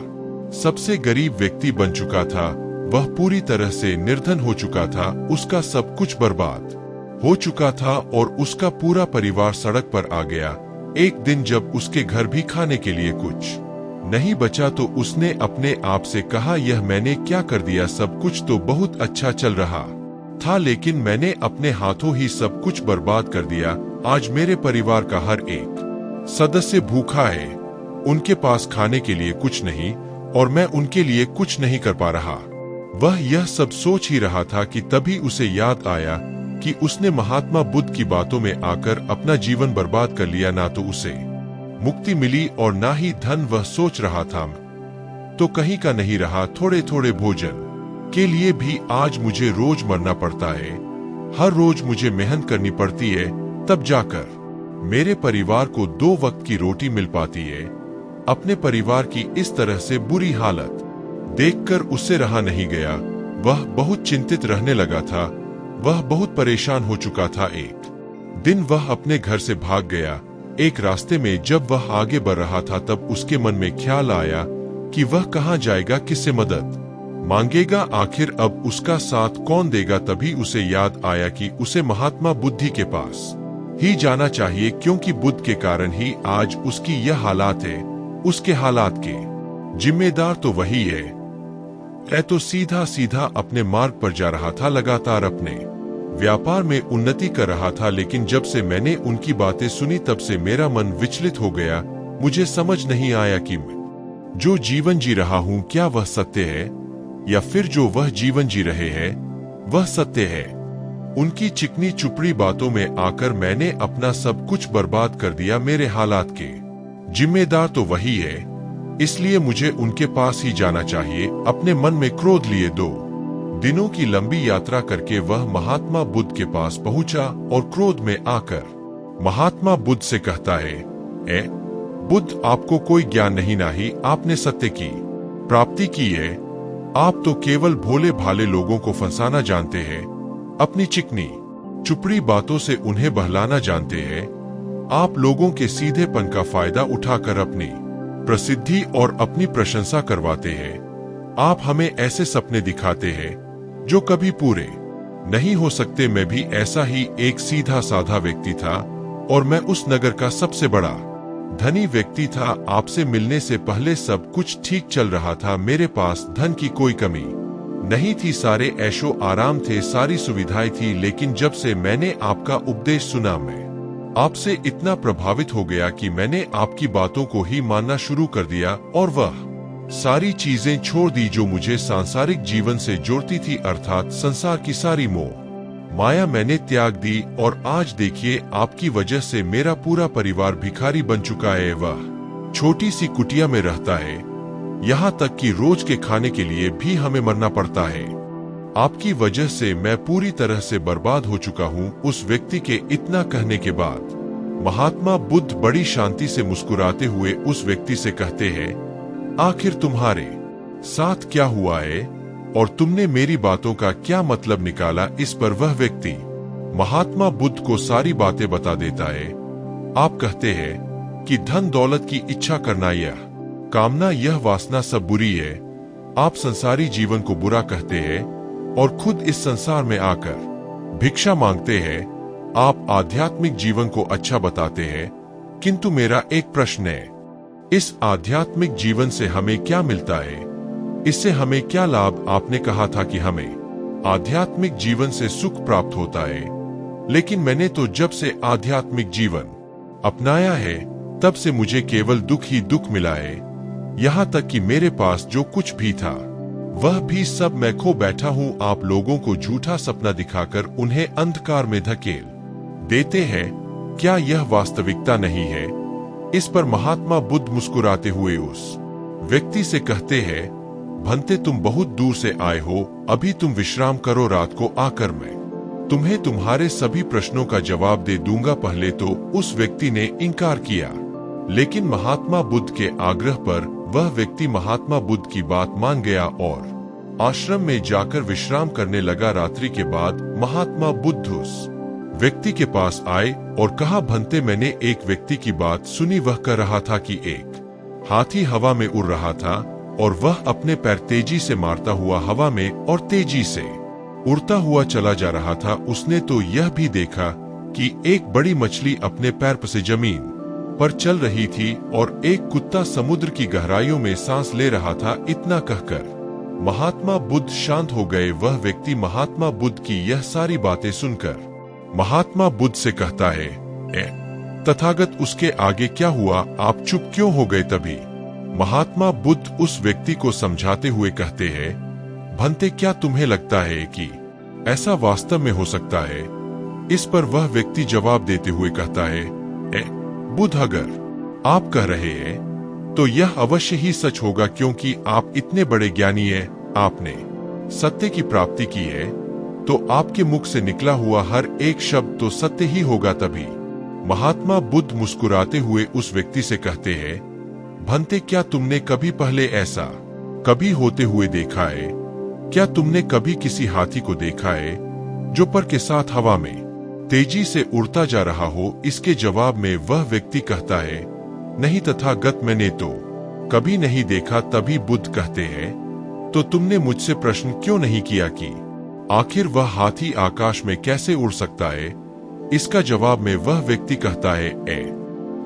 सबसे गरीब व्यक्ति बन चुका था। वह पूरी तरह से निर्धन हो चुका था, उसका सब कुछ बर्बाद हो चुका था और उसका पूरा परिवार सड़क पर आ गया। एक दिन जब उसके घर भी खाने के लिए कुछ नहीं बचा तो उसने अपने आप से कहा, यह मैंने क्या कर दिया, सब कुछ तो बहुत अच्छा चल रहा था लेकिन मैंने अपने हाथों ही सब कुछ बर्बाद कर दिया। आज मेरे परिवार का हर एक सदस्य भूखा है, उनके पास खाने के लिए कुछ नहीं और मैं उनके लिए कुछ नहीं कर पा रहा। वह यह सब सोच ही रहा था कि तभी उसे याद आया कि उसने महात्मा बुद्ध की बातों में आकर अपना जीवन बर्बाद कर लिया। ना तो उसे मुक्ति मिली और ना ही धन। वह सोच रहा था तो कहीं का नहीं रहा, थोड़े थोड़े भोजन के लिए भी आज मुझे रोज मरना पड़ता है। हर रोज मुझे मेहनत करनी पड़ती है, तब जाकर मेरे परिवार को 2 वक्त की रोटी मिल पाती है। अपने परिवार की इस तरह से बुरी हालत देखकर उससे रहा नहीं गया। वह बहुत चिंतित रहने लगा था, वह बहुत परेशान हो चुका था। एक दिन वह अपने घर से भाग गया। एक रास्ते में जब वह आगे बढ़ रहा था तब उसके मन में ख्याल आया कि वह कहाँ जाएगा, किससे मदद मांगेगा, आखिर अब उसका साथ कौन देगा। तभी उसे याद आया कि उसे महात्मा बुद्ध के पास ही जाना चाहिए, क्योंकि बुद्ध के कारण ही आज उसकी यह हालात है। उसके हालात के जिम्मेदार तो वही है। तो सीधा सीधा अपने मार्ग पर जा रहा था, लगातार अपने व्यापार में उन्नति कर रहा था। लेकिन जब से मैंने उनकी बातें सुनी तब से मेरा मन विचलित हो गया। मुझे समझ नहीं आया कि मैं जो जीवन जी रहा हूं क्या वह सत्य है या फिर जो वह जीवन जी रहे हैं वह सत्य है। उनकी चिकनी चुपड़ी बातों में आकर मैंने अपना सब कुछ बर्बाद कर दिया। मेरे हालात के जिम्मेदार तो वही है, इसलिए मुझे उनके पास ही जाना चाहिए। अपने मन में क्रोध लिए 2 दिनों की लंबी यात्रा करके वह महात्मा बुद्ध के पास पहुंचा और क्रोध में आकर महात्मा बुद्ध से कहता है, बुद्ध, आपको कोई ज्ञान नहीं, ना ही आपने सत्य की प्राप्ति की है। आप तो केवल भोले भाले लोगों को फंसाना जानते हैं, अपनी चिकनी चुपड़ी बातों से उन्हें बहलाना जानते हैं। आप लोगों के सीधेपन का फायदा उठाकर अपनी प्रसिद्धि और अपनी प्रशंसा करवाते हैं। आप हमें ऐसे सपने दिखाते हैं जो कभी पूरे नहीं हो सकते। मैं भी ऐसा ही एक सीधा साधा व्यक्ति था और मैं उस नगर का सबसे बड़ा धनी व्यक्ति था। आपसे मिलने से पहले सब कुछ ठीक चल रहा था। मेरे पास धन की कोई कमी नहीं थी, सारे ऐशो आराम थे, सारी सुविधाएं थी। लेकिन जब से मैंने आपका उपदेश सुना मैं आपसे इतना प्रभावित हो गया कि मैंने आपकी बातों को ही मानना शुरू कर दिया और वह सारी चीजें छोड़ दी जो मुझे सांसारिक जीवन से जोड़ती थी, अर्थात संसार की सारी मोह माया मैंने त्याग दी। और आज देखिए, आपकी वजह से मेरा पूरा परिवार भिखारी बन चुका है। वह छोटी सी कुटिया में रहता है, यहाँ तक कि रोज के खाने के लिए भी हमें मरना पड़ता है। आपकी वजह से मैं पूरी तरह से बर्बाद हो चुका हूँ। उस व्यक्ति के इतना कहने के बाद महात्मा बुद्ध बड़ी शांति से मुस्कुराते हुए उस व्यक्ति से कहते हैं, आखिर तुम्हारे साथ क्या हुआ है और तुमने मेरी बातों का क्या मतलब निकाला। इस पर वह व्यक्ति महात्मा बुद्ध को सारी बातें बता देता है। आप कहते हैं कि धन दौलत की इच्छा करना, यह कामना, यह वासना सब बुरी है। आप संसारी जीवन को बुरा कहते हैं और खुद इस संसार में आकर भिक्षा मांगते हैं। आप आध्यात्मिक जीवन को अच्छा बताते हैं, किंतु मेरा एक प्रश्न है, इस आध्यात्मिक जीवन से हमें क्या मिलता है? इससे हमें क्या लाभ? आपने कहा था कि हमें आध्यात्मिक जीवन से सुख प्राप्त होता है, लेकिन मैंने तो जब से आध्यात्मिक जीवन अपनाया है तब से मुझे केवल दुख ही दुख मिला है। यहाँ तक कि मेरे पास जो कुछ भी था वह भी सब मैं खो बैठा हूँ। आप लोगों को झूठा सपना दिखाकर उन्हें अंधकार में धकेल देते हैं, क्या यह वास्तविकता नहीं है? इस पर महात्मा बुद्ध मुस्कुराते हुए उस व्यक्ति से कहते हैं, भंते, तुम बहुत दूर से आए हो, अभी तुम विश्राम करो, रात को आकर मैं तुम्हें तुम्हारे सभी प्रश्नों का जवाब दे दूंगा। पहले तो उस व्यक्ति ने इनकार किया, लेकिन महात्मा बुद्ध के आग्रह पर वह व्यक्ति महात्मा बुद्ध की बात मान गया और आश्रम में जाकर विश्राम करने लगा। रात्रि के बाद महात्मा बुद्ध उस व्यक्ति के पास आए और कहा, भंते, मैंने एक व्यक्ति की बात सुनी। वह कह रहा था कि एक हाथी हवा में उड़ रहा था और वह अपने पैर तेजी से मारता हुआ हवा में और तेजी से उड़ता हुआ चला जा रहा था। उसने तो यह भी देखा कि एक बड़ी मछली अपने पैर से जमीन पर चल रही थी और एक कुत्ता समुद्र की गहराइयों में सांस ले रहा था। इतना कहकर महात्मा बुद्ध शांत हो गए। वह व्यक्ति महात्मा बुद्ध की यह सारी बातें सुनकर महात्मा बुद्ध से कहता है, तथागत उसके आगे क्या हुआ, आप चुप क्यों हो गए? तभी महात्मा बुद्ध उस व्यक्ति को समझाते हुए कहते हैं, भंते क्या तुम्हें लगता है कि ऐसा वास्तव में हो सकता है? इस पर वह व्यक्ति जवाब देते हुए कहता है, बुद्ध अगर आप कह रहे हैं तो यह अवश्य ही सच होगा, क्योंकि आप इतने बड़े ज्ञानी हैं, आपने सत्य की प्राप्ति की है, तो आपके मुख से निकला हुआ हर एक शब्द तो सत्य ही होगा। तभी महात्मा बुद्ध मुस्कुराते हुए उस व्यक्ति से कहते हैं, भंते क्या तुमने कभी पहले ऐसा कभी होते हुए देखा है? क्या तुमने कभी किसी हाथी को देखा है जो पर के साथ हवा में तेजी से उड़ता जा रहा हो? इसके जवाब में वह व्यक्ति कहता है, नहीं तथागत, मैंने तो कभी नहीं देखा। तभी बुद्ध कहते हैं, तो तुमने मुझसे प्रश्न क्यों नहीं किया कि आखिर वह हाथी आकाश में कैसे उड़ सकता है? इसका जवाब में वह व्यक्ति कहता है,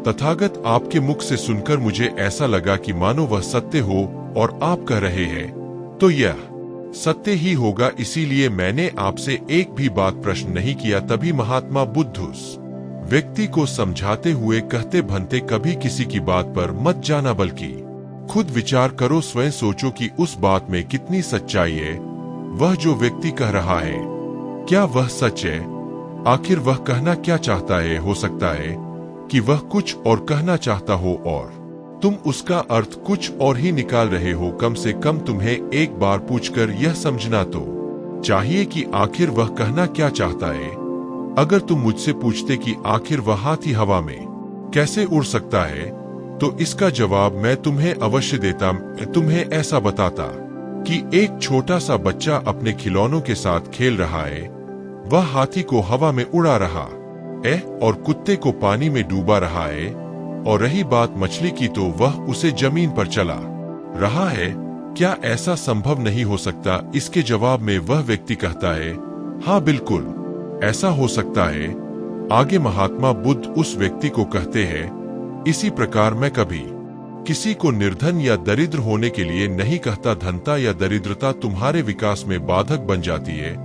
तथागत, आपके मुख से सुनकर मुझे ऐसा लगा कि मानो वह सत्य हो, और आप कह रहे हैं तो यह सत्य ही होगा, इसीलिए मैंने आपसे एक भी बात प्रश्न नहीं किया। तभी महात्मा बुद्ध उस व्यक्ति को समझाते हुए कहते, भंते कभी किसी की बात पर मत जाना, बल्कि खुद विचार करो, स्वयं सोचो कि उस बात में कितनी सच्चाई है। वह जो व्यक्ति कह रहा है, क्या वह सच है? आखिर वह कहना क्या चाहता है? हो सकता है कि वह कुछ और कहना चाहता हो और तुम उसका अर्थ कुछ और ही निकाल रहे हो। कम से कम तुम्हें एक बार पूछकर यह समझना तो चाहिए कि आखिर वह कहना क्या चाहता है। अगर तुम मुझसे पूछते कि आखिर वह हाथी हवा में कैसे उड़ सकता है, तो इसका जवाब मैं तुम्हें अवश्य देता। तुम्हें ऐसा बताता कि एक छोटा सा बच्चा अपने खिलौनों के साथ खेल रहा है, वह हाथी को हवा में उड़ा रहा है और कुत्ते को पानी में डूबा रहा है, और रही बात मछली की तो वह उसे जमीन पर चला रहा है। क्या ऐसा संभव नहीं हो सकता? इसके जवाब में वह व्यक्ति कहता है, हाँ बिल्कुल ऐसा हो सकता है। आगे महात्मा बुद्ध उस व्यक्ति को कहते हैं, इसी प्रकार मैं कभी किसी को निर्धन या दरिद्र होने के लिए नहीं कहता। धनता या दरिद्रता तुम्हारे विकास में बाधक बन जाती है,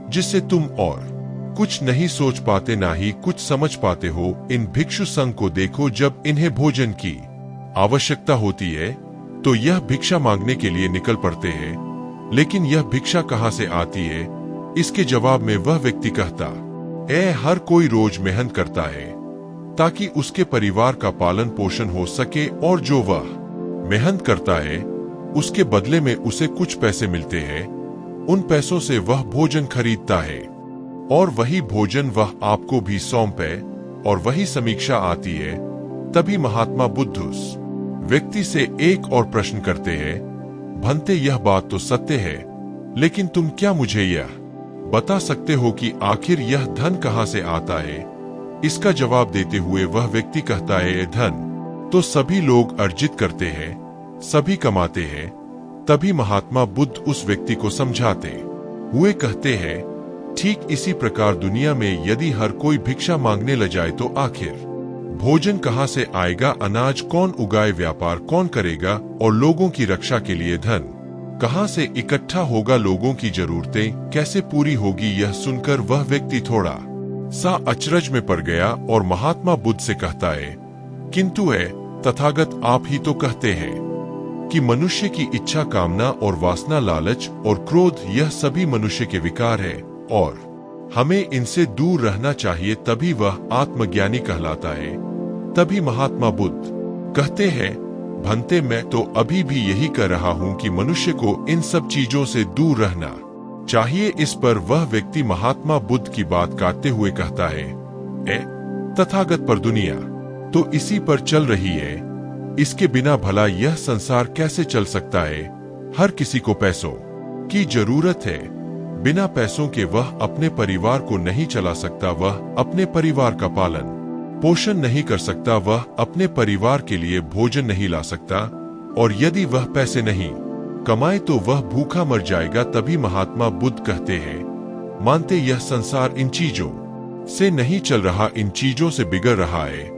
जिससे तुम और कुछ नहीं सोच पाते, ना ही कुछ समझ पाते हो। इन भिक्षु संघ को देखो, जब इन्हें भोजन की आवश्यकता होती है तो यह भिक्षा मांगने के लिए निकल पड़ते हैं, लेकिन यह भिक्षा कहाँ से आती है? इसके जवाब में वह व्यक्ति कहता, हर कोई रोज मेहनत करता है ताकि उसके परिवार का पालन पोषण हो सके, और जो वह मेहनत करता है उसके बदले में उसे कुछ पैसे मिलते हैं। उन पैसों से वह भोजन खरीदता है, और वही भोजन वह आपको भी सौंपे, और वही समीक्षा आती है। तभी महात्मा बुद्ध उस व्यक्ति से एक और प्रश्न करते हैं, भंते यह बात तो सत्य है, लेकिन तुम क्या मुझे यह बता सकते हो कि आखिर यह धन कहाँ से आता है? इसका जवाब देते हुए वह व्यक्ति कहता है, धन तो सभी लोग अर्जित करते हैं, सभी कमाते हैं। तभी महात्मा बुद्ध उस व्यक्ति को समझाते हुए कहते हैं, ठीक इसी प्रकार दुनिया में यदि हर कोई भिक्षा मांगने लग जाए तो आखिर भोजन कहाँ से आएगा? अनाज कौन उगाए? व्यापार कौन करेगा? और लोगों की रक्षा के लिए धन कहाँ से इकट्ठा होगा? लोगों की जरूरतें कैसे पूरी होगी? यह सुनकर वह व्यक्ति थोड़ा सा अचरज में पड़ गया और महात्मा बुद्ध से कहता है, किंतु तथागत, आप ही तो कहते हैं कि मनुष्य की इच्छा, कामना और वासना, लालच और क्रोध, यह सभी मनुष्य के विकार है और हमें इनसे दूर रहना चाहिए, तभी वह आत्मज्ञानी कहलाता है। तभी महात्मा बुद्ध कहते हैं, भंते मैं तो अभी भी यही कह रहा हूँ कि मनुष्य को इन सब चीजों से दूर रहना चाहिए। इस पर वह व्यक्ति महात्मा बुद्ध की बात काटते हुए कहता है, तथागत, पर दुनिया तो इसी पर चल रही है, इसके बिना भला यह संसार कैसे चल सकता है? हर किसी को पैसों की जरूरत है, बिना पैसों के वह अपने परिवार को नहीं चला सकता, वह अपने परिवार का पालन पोषण नहीं कर सकता, वह अपने परिवार के लिए भोजन नहीं ला सकता, और यदि वह पैसे नहीं कमाए तो वह भूखा मर जाएगा। तभी महात्मा बुद्ध कहते हैं, मानते यह संसार इन चीजों से नहीं चल रहा, इन चीजों से बिगड़ रहा है।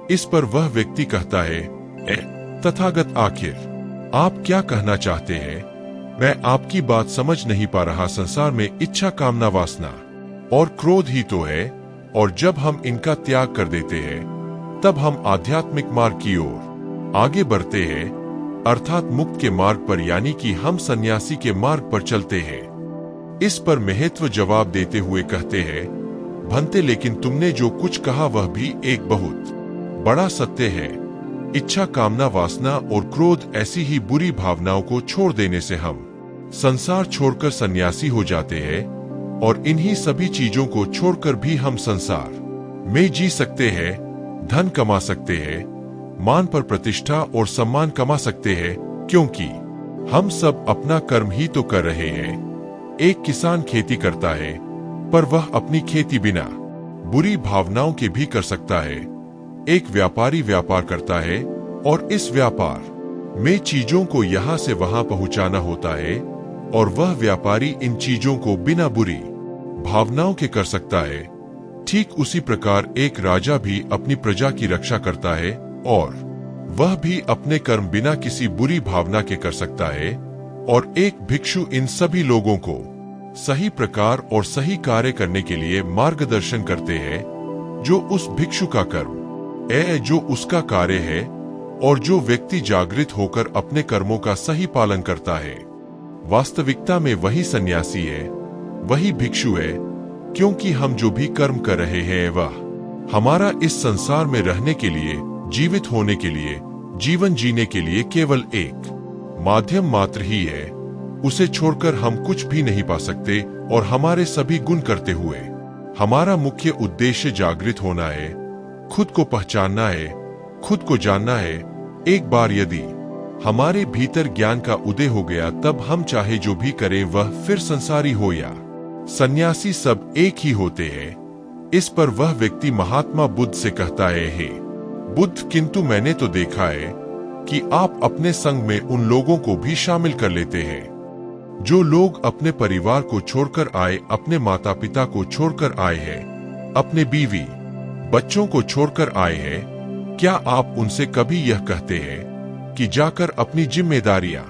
इस पर वह व्यक्ति कहता है, तथागत, आखिर आप क्या कहना चाहते हैं? मैं आपकी बात समझ नहीं पा रहा। संसार में इच्छा, कामना, वासना और क्रोध ही तो है, और जब हम इनका त्याग कर देते हैं तब हम आध्यात्मिक मार्ग की ओर आगे बढ़ते हैं, अर्थात मुक्त के मार्ग पर, यानी कि हम सन्यासी के मार्ग पर चलते हैं। इस पर महत्व जवाब देते हुए कहते हैं, भंते लेकिन तुमने जो कुछ कहा वह भी एक बहुत बड़ा सत्य है। इच्छा, कामना, वासना और क्रोध ऐसी ही बुरी भावनाओं को छोड़ देने से हम संसार छोड़कर सन्यासी हो जाते हैं, और इन्हीं सभी चीजों को छोड़कर भी हम संसार में जी सकते हैं, धन कमा सकते हैं, मान पर प्रतिष्ठा और सम्मान कमा सकते हैं, क्योंकि हम सब अपना कर्म ही तो कर रहे हैं। एक किसान खेती करता है, पर वह अपनी खेती बिना बुरी भावनाओं के भी कर सकता है। एक व्यापारी व्यापार करता है, और इस व्यापार में चीजों को यहाँ से वहां पहुंचाना होता है, और वह व्यापारी इन चीजों को बिना बुरी भावनाओं के कर सकता है। ठीक उसी प्रकार एक राजा भी अपनी प्रजा की रक्षा करता है, और वह भी अपने कर्म बिना किसी बुरी भावना के कर सकता है। और एक भिक्षु इन सभी लोगों को सही प्रकार और सही कार्य करने के लिए मार्गदर्शन करते हैं, जो उस भिक्षु का कर्म है, जो उसका कार्य है, और जो व्यक्ति जागृत होकर अपने कर्मों का सही पालन करता है, वास्तविकता में वही सन्यासी है, वही भिक्षु है, क्योंकि हम जो भी कर्म कर रहे हैं वह हमारा इस संसार में रहने के लिए, जीवित होने के लिए, जीवन जीने के लिए केवल एक माध्यम मात्र ही है। उसे छोड़कर हम कुछ भी नहीं पा सकते, और हमारे सभी गुण करते हुए हमारा मुख्य उद्देश्य जागृत होना है, खुद को पहचानना है, खुद को जानना है। एक बार यदि हमारे भीतर ज्ञान का उदय हो गया, तब हम चाहे जो भी करें वह फिर संसारी हो या सन्यासी, सब एक ही होते हैं। इस पर वह व्यक्ति महात्मा बुद्ध से कहता है, हे बुद्ध, किंतु मैंने तो देखा है कि आप अपने संग में उन लोगों को भी शामिल कर लेते हैं जो लोग अपने परिवार को छोड़कर आए, अपने माता पिता को छोड़कर आए हैं, अपने बीवी बच्चों को छोड़कर आए हैं। क्या आप उनसे कभी यह कहते हैं कि जाकर अपनी जिम्मेदारियां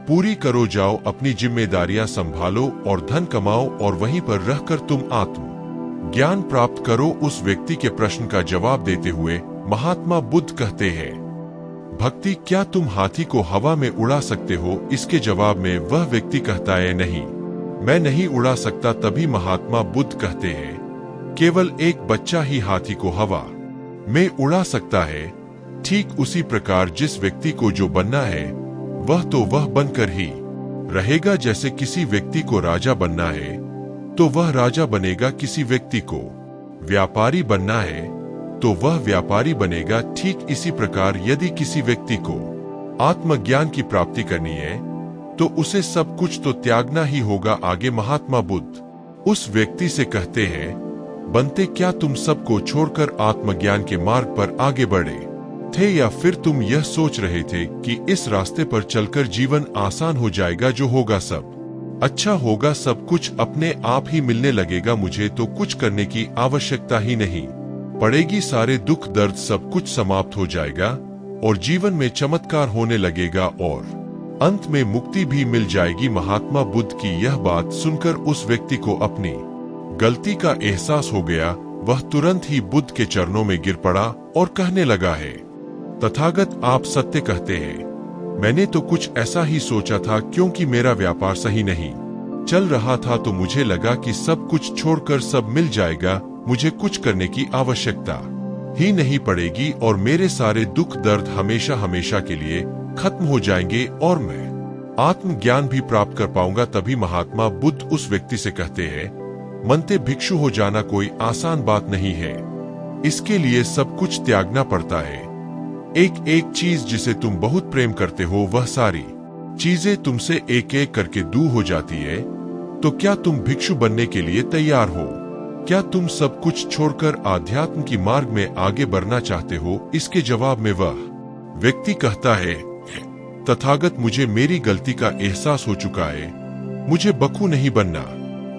पूरी करो, जाओ अपनी जिम्मेदारियां संभालो और धन कमाओ, और वहीं पर रहकर तुम आत्म ज्ञान प्राप्त करो? उस व्यक्ति के प्रश्न का जवाब देते हुए महात्मा बुद्ध कहते हैं, भक्ति, क्या तुम हाथी को हवा में उड़ा सकते हो? इसके जवाब में वह व्यक्ति कहता है, नहीं, मैं नहीं उड़ा सकता। तभी महात्मा बुद्ध कहते हैं, केवल एक बच्चा ही हाथी को हवा में उड़ा सकता है। ठीक उसी प्रकार जिस व्यक्ति को जो बनना है वह तो वह बनकर ही रहेगा। जैसे किसी व्यक्ति को राजा बनना है तो वह राजा बनेगा, किसी व्यक्ति को व्यापारी बनना है तो वह व्यापारी बनेगा। ठीक इसी प्रकार यदि किसी व्यक्ति को आत्मज्ञान की प्राप्ति करनी है तो उसे सब कुछ तो त्यागना ही होगा। आगे महात्मा बुद्ध उस व्यक्ति से कहते हैं, बनते, क्या तुम सबको छोड़कर आत्मज्ञान के मार्ग पर आगे बढ़े थे, या फिर तुम यह सोच रहे थे कि इस रास्ते पर चलकर जीवन आसान हो जाएगा, जो होगा सब अच्छा होगा, सब कुछ अपने आप ही मिलने लगेगा, मुझे तो कुछ करने की आवश्यकता ही नहीं पड़ेगी, सारे दुख दर्द सब कुछ समाप्त हो जाएगा और जीवन में चमत्कार होने लगेगा और अंत में मुक्ति भी मिल जाएगी। महात्मा बुद्ध की यह बात सुनकर उस व्यक्ति को अपनी गलती का एहसास हो गया। वह तुरंत ही बुद्ध के चरणों में गिर पड़ा और कहने लगा है, तथागत, आप सत्य कहते हैं। मैंने तो कुछ ऐसा ही सोचा था, क्योंकि मेरा व्यापार सही नहीं चल रहा था तो मुझे लगा कि सब कुछ छोड़कर सब मिल जाएगा, मुझे कुछ करने की आवश्यकता ही नहीं पड़ेगी और मेरे सारे दुख दर्द हमेशा हमेशा के लिए खत्म हो जाएंगे और मैं आत्मज्ञान भी प्राप्त कर पाऊंगा। तभी महात्मा बुद्ध उस व्यक्ति से कहते हैं, मनते, भिक्षु हो जाना कोई आसान बात नहीं है, इसके लिए सब कुछ त्यागना पड़ता है। एक एक चीज जिसे तुम बहुत प्रेम करते हो, वह सारी चीजें तुमसे एक एक करके दूर हो जाती है। तो क्या तुम भिक्षु बनने के लिए तैयार हो? क्या तुम सब कुछ छोड़कर आध्यात्म की मार्ग में आगे बढ़ना चाहते हो? इसके जवाब में वह व्यक्ति कहता है, तथागत, मुझे मेरी गलती का एहसास हो चुका है, मुझे बखू नहीं बनना,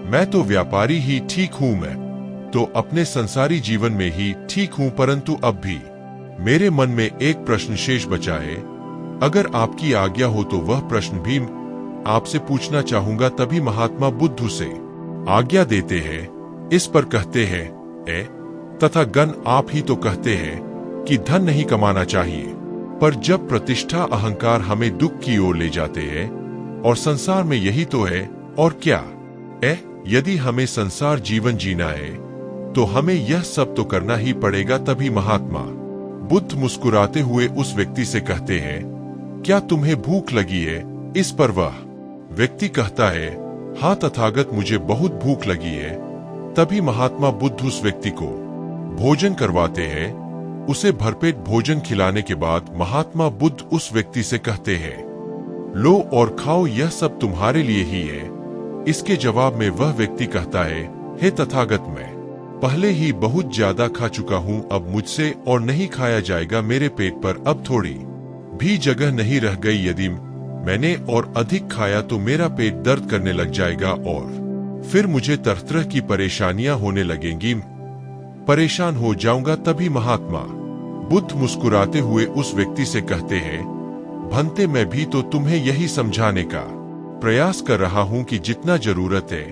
मैं तो व्यापारी ही ठीक हूँ, मैं तो अपने संसारी जीवन में ही ठीक हूँ, परंतु अब भी मेरे मन में एक प्रश्न शेष बचा है। अगर आपकी आज्ञा हो तो वह प्रश्न भी आपसे पूछना चाहूंगा। तभी महात्मा बुद्ध उसे आज्ञा देते हैं। इस पर कहते हैं, तथा गण, आप ही तो कहते हैं कि धन नहीं कमाना चाहिए, पर जब प्रतिष्ठा अहंकार हमें दुख की ओर ले जाते हैं, और संसार में यही तो है और क्या। यदि हमें संसार जीवन जीना है तो हमें यह सब तो करना ही पड़ेगा। तभी महात्मा बुद्ध मुस्कुराते हुए उस व्यक्ति से कहते हैं, क्या तुम्हें भूख लगी है? इस पर वह व्यक्ति कहता है, हाँ तथागत, मुझे बहुत भूख लगी है। तभी महात्मा बुद्ध उस व्यक्ति को भोजन करवाते हैं। उसे भरपेट भोजन खिलाने के बाद महात्मा बुद्ध उस व्यक्ति से कहते हैं, लो और खाओ, यह सब तुम्हारे लिए ही है। इसके जवाब में वह व्यक्ति कहता है, हे तथागत, मैं पहले ही बहुत ज्यादा खा चुका हूँ, अब मुझसे और नहीं खाया जाएगा। मेरे पेट पर अब थोड़ी भी जगह नहीं रह गई। यदि मैंने और अधिक खाया तो मेरा पेट दर्द करने लग जाएगा और फिर मुझे तरह तरह की परेशानियां होने लगेंगी, परेशान हो जाऊंगा। तभी महात्मा बुद्ध मुस्कुराते हुए उस व्यक्ति से कहते हैं, भंते, मैं भी तो तुम्हें यही समझाने का प्रयास कर रहा हूं कि जितना जरूरत है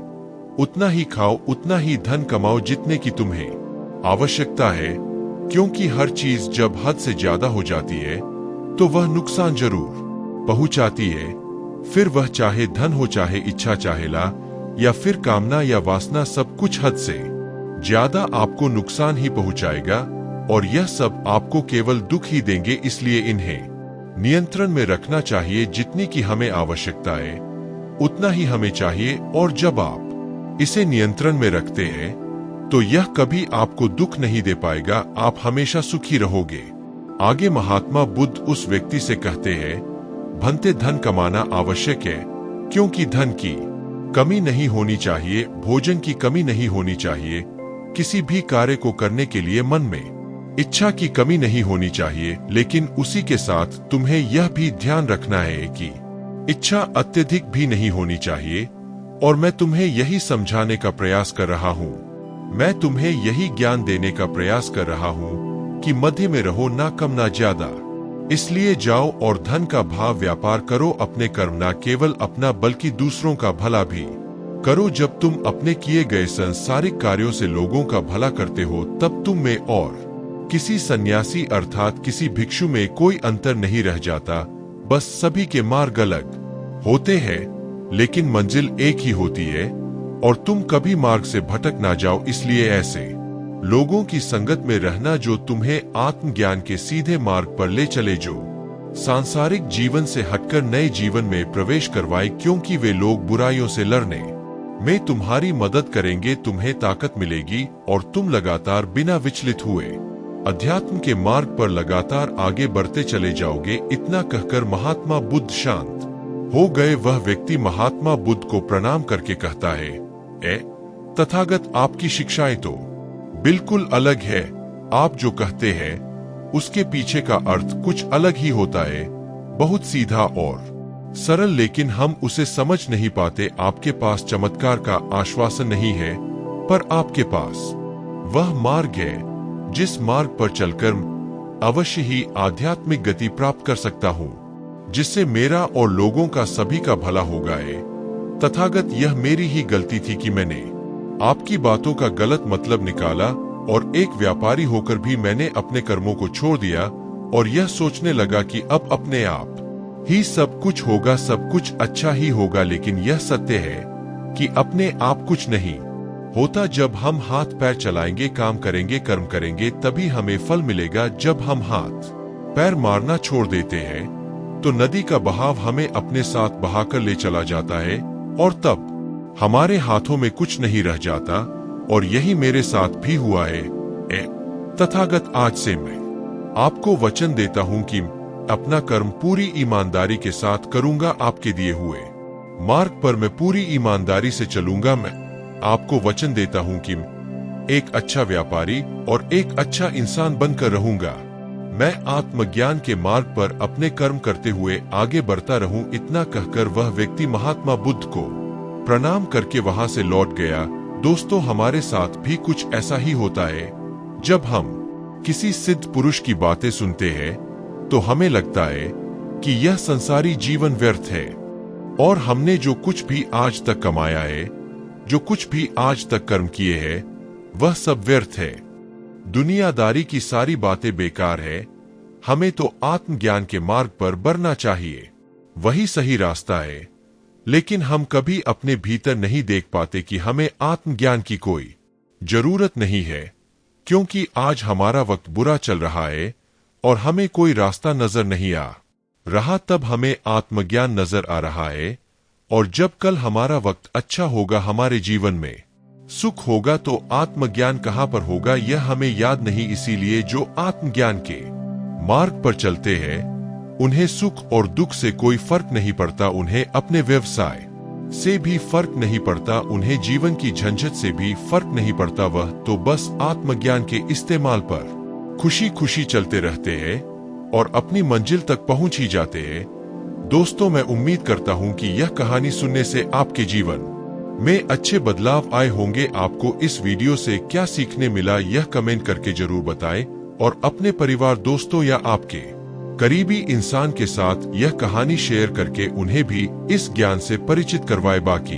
उतना ही खाओ, उतना ही धन कमाओ जितने की तुम्हें आवश्यकता है, क्योंकि हर चीज जब हद से ज्यादा हो जाती है तो वह नुकसान जरूर पहुंचाती है। फिर वह चाहे धन हो, चाहे इच्छा, चाहे ला या फिर कामना या वासना, सब कुछ हद से ज्यादा आपको नुकसान ही पहुंचाएगा और यह सब आपको केवल दुख ही देंगे। इसलिए इन्हें नियंत्रण में रखना चाहिए। जितनी की हमें आवश्यकता है उतना ही हमें चाहिए, और जब आप इसे नियंत्रण में रखते हैं तो यह कभी आपको दुख नहीं दे पाएगा, आप हमेशा सुखी रहोगे। आगे महात्मा बुद्ध उस व्यक्ति से कहते हैं, भंते, धन कमाना आवश्यक है, क्योंकि धन की कमी नहीं होनी चाहिए, भोजन की कमी नहीं होनी चाहिए, किसी भी कार्य को करने के लिए मन में इच्छा की कमी नहीं होनी चाहिए। लेकिन उसी के साथ तुम्हें यह भी ध्यान रखना है कि इच्छा अत्यधिक भी नहीं होनी चाहिए। और मैं तुम्हें यही समझाने का प्रयास कर रहा हूँ, मैं तुम्हें यही ज्ञान देने का प्रयास कर रहा हूँ कि मध्य में रहो, ना कम ना ज्यादा। इसलिए जाओ और धन का भाव व्यापार करो, अपने कर्म ना केवल अपना बल्कि दूसरों का भला भी करो। जब तुम अपने किए गए सांसारिक कार्यों से लोगों का भला करते हो, तब तुम में और किसी सन्यासी अर्थात किसी भिक्षु में कोई अंतर नहीं रह जाता। बस सभी के मार्ग अलग होते हैं, लेकिन मंजिल एक ही होती है, और तुम कभी मार्ग से भटक ना जाओ। इसलिए ऐसे लोगों की संगत में रहना जो तुम्हें आत्मज्ञान के सीधे मार्ग पर ले चले, जो सांसारिक जीवन से हटकर नए जीवन में प्रवेश करवाए, क्योंकि वे लोग बुराइयों से लड़ने में तुम्हारी मदद करेंगे, तुम्हें ताकत मिलेगी और तुम लगातार बिना विचलित हुए अध्यात्म के मार्ग पर लगातार आगे बढ़ते चले जाओगे। इतना कहकर महात्मा बुद्ध शांत हो गए। वह व्यक्ति महात्मा बुद्ध को प्रणाम करके कहता है, तथागत, आपकी शिक्षाएं तो बिल्कुल अलग है। आप जो कहते हैं उसके पीछे का अर्थ कुछ अलग ही होता है, बहुत सीधा और सरल, लेकिन हम उसे समझ नहीं पाते। आपके पास चमत्कार का आश्वासन नहीं है, पर आपके पास वह मार्ग है जिस मार्ग पर चलकर अवश्य ही आध्यात्मिक गति प्राप्त कर सकता हूँ, जिससे मेरा और लोगों का सभी का भला होगा। तथागत, यह मेरी ही गलती थी कि मैंने आपकी बातों का गलत मतलब निकाला और एक व्यापारी होकर भी मैंने अपने कर्मों को छोड़ दिया और यह सोचने लगा कि अब अपने आप ही सब कुछ होगा, सब कुछ अच्छा ही होगा। लेकिन यह सत्य है कि अपने आप कुछ नहीं होता। जब हम हाथ पैर चलाएंगे, काम करेंगे, कर्म करेंगे, तभी हमें फल मिलेगा। जब हम हाथ पैर मारना छोड़ देते हैं तो नदी का बहाव हमें अपने साथ बहाकर ले चला जाता है और तब हमारे हाथों में कुछ नहीं रह जाता। और यही मेरे साथ भी हुआ है। तथागत, आज से मैं आपको वचन देता हूँ कि अपना कर्म पूरी ईमानदारी के साथ करूंगा। आपके दिए हुए मार्ग पर मैं पूरी ईमानदारी से चलूंगा। मैं आपको वचन देता हूँ कि एक अच्छा व्यापारी और एक अच्छा इंसान बनकर रहूंगा। मैं आत्मज्ञान के मार्ग पर अपने कर्म करते हुए आगे बढ़ता रहूं। इतना कहकर वह व्यक्ति महात्मा बुद्ध को प्रणाम करके वहां से लौट गया। दोस्तों, हमारे साथ भी कुछ ऐसा ही होता है। जब हम किसी सिद्ध पुरुष की बातें सुनते हैं तो हमें लगता है कि यह संसारी जीवन व्यर्थ है और हमने जो कुछ भी आज तक कमाया है, जो कुछ भी आज तक कर्म किए हैं, वह सब व्यर्थ है। दुनियादारी की सारी बातें बेकार है, हमें तो आत्मज्ञान के मार्ग पर बढ़ना चाहिए, वही सही रास्ता है। लेकिन हम कभी अपने भीतर नहीं देख पाते कि हमें आत्मज्ञान की कोई जरूरत नहीं है, क्योंकि आज हमारा वक्त बुरा चल रहा है और हमें कोई रास्ता नजर नहीं आ रहा, तब हमें आत्मज्ञान नजर आ रहा है। और जब कल हमारा वक्त अच्छा होगा, हमारे जीवन में सुख होगा, तो आत्मज्ञान कहां पर होगा यह हमें याद नहीं। इसीलिए जो आत्मज्ञान के मार्ग पर चलते हैं उन्हें सुख और दुख से कोई फर्क नहीं पड़ता, उन्हें अपने व्यवसाय से भी फर्क नहीं पड़ता, उन्हें जीवन की झंझट से भी फर्क नहीं पड़ता। वह तो बस आत्मज्ञान के इस्तेमाल पर खुशी खुशी चलते रहते हैं और अपनी मंजिल तक पहुंच ही जाते हैं। दोस्तों, मैं उम्मीद करता हूं कि यह कहानी सुनने से आपके जीवन में अच्छे बदलाव आए होंगे। आपको इस वीडियो से क्या सीखने मिला यह कमेंट करके जरूर बताएं और अपने परिवार, दोस्तों या आपके करीबी इंसान के साथ यह कहानी शेयर करके उन्हें भी इस ज्ञान से परिचित करवाए। बाकी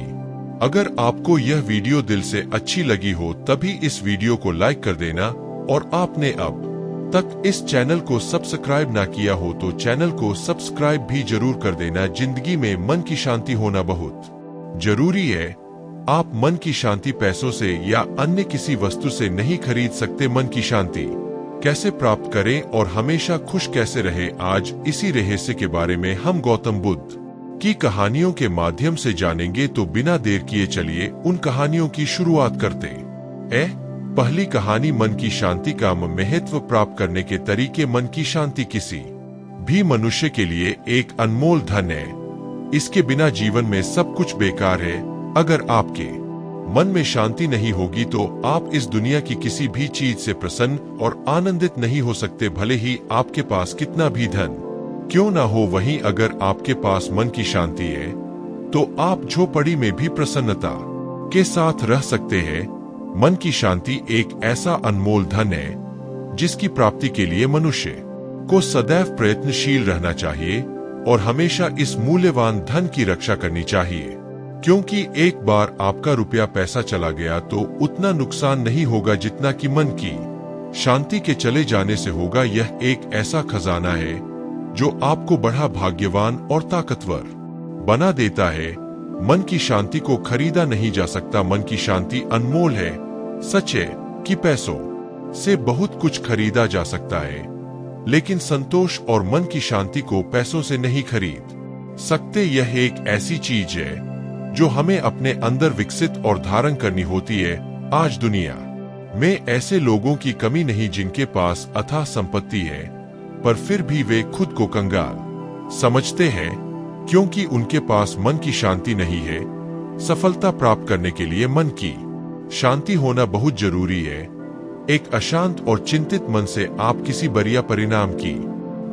अगर आपको यह वीडियो दिल से अच्छी लगी हो तभी इस वीडियो को लाइक कर देना, और आपने अब तक इस चैनल को सब्सक्राइब ना किया हो तो चैनल को सब्सक्राइब भी जरूर कर देना। जिंदगी में मन की शांति होना बहुत जरूरी है। आप मन की शांति पैसों से या अन्य किसी वस्तु से नहीं खरीद सकते। मन की शांति कैसे प्राप्त करें और हमेशा खुश कैसे रहे, आज इसी रहस्य के बारे में हम गौतम बुद्ध की कहानियों के माध्यम से जानेंगे। तो बिना देर किए चलिए उन कहानियों की शुरुआत करते हैं। पहली कहानी, मन की शांति का महत्व प्राप्त करने के तरीके। मन की शांति किसी भी मनुष्य के लिए एक अनमोल धन है। इसके बिना जीवन में सब कुछ बेकार है। अगर आपके मन में शांति नहीं होगी तो आप इस दुनिया की किसी भी चीज से प्रसन्न और आनंदित नहीं हो सकते, भले ही आपके पास कितना भी धन क्यों ना हो। वहीं अगर आपके पास मन की शांति है तो आप झोपड़ी में भी प्रसन्नता के साथ रह सकते हैं। मन की शांति एक ऐसा अनमोल धन है जिसकी प्राप्ति के लिए मनुष्य को सदैव प्रयत्नशील रहना चाहिए और हमेशा इस मूल्यवान धन की रक्षा करनी चाहिए, क्योंकि एक बार आपका रुपया पैसा चला गया तो उतना नुकसान नहीं होगा जितना कि मन की शांति के चले जाने से होगा। यह एक ऐसा खजाना है जो आपको बड़ा भाग्यवान और ताकतवर बना देता है। मन की शांति को खरीदा नहीं जा सकता। मन की शांति अनमोल है। सच है कि पैसों से बहुत कुछ खरीदा जा सकता है, लेकिन संतोष और मन की शांति को पैसों से नहीं खरीद सकते। यह एक ऐसी चीज है जो हमें अपने अंदर विकसित और धारण करनी होती है। आज दुनिया में ऐसे लोगों की कमी नहीं जिनके पास अथाह संपत्ति है, पर फिर भी वे खुद को कंगाल समझते हैं क्योंकि उनके पास मन की शांति नहीं है। सफलता प्राप्त करने के लिए मन की शांति होना बहुत जरूरी है। एक अशांत और चिंतित मन से आप किसी बढ़िया परिणाम की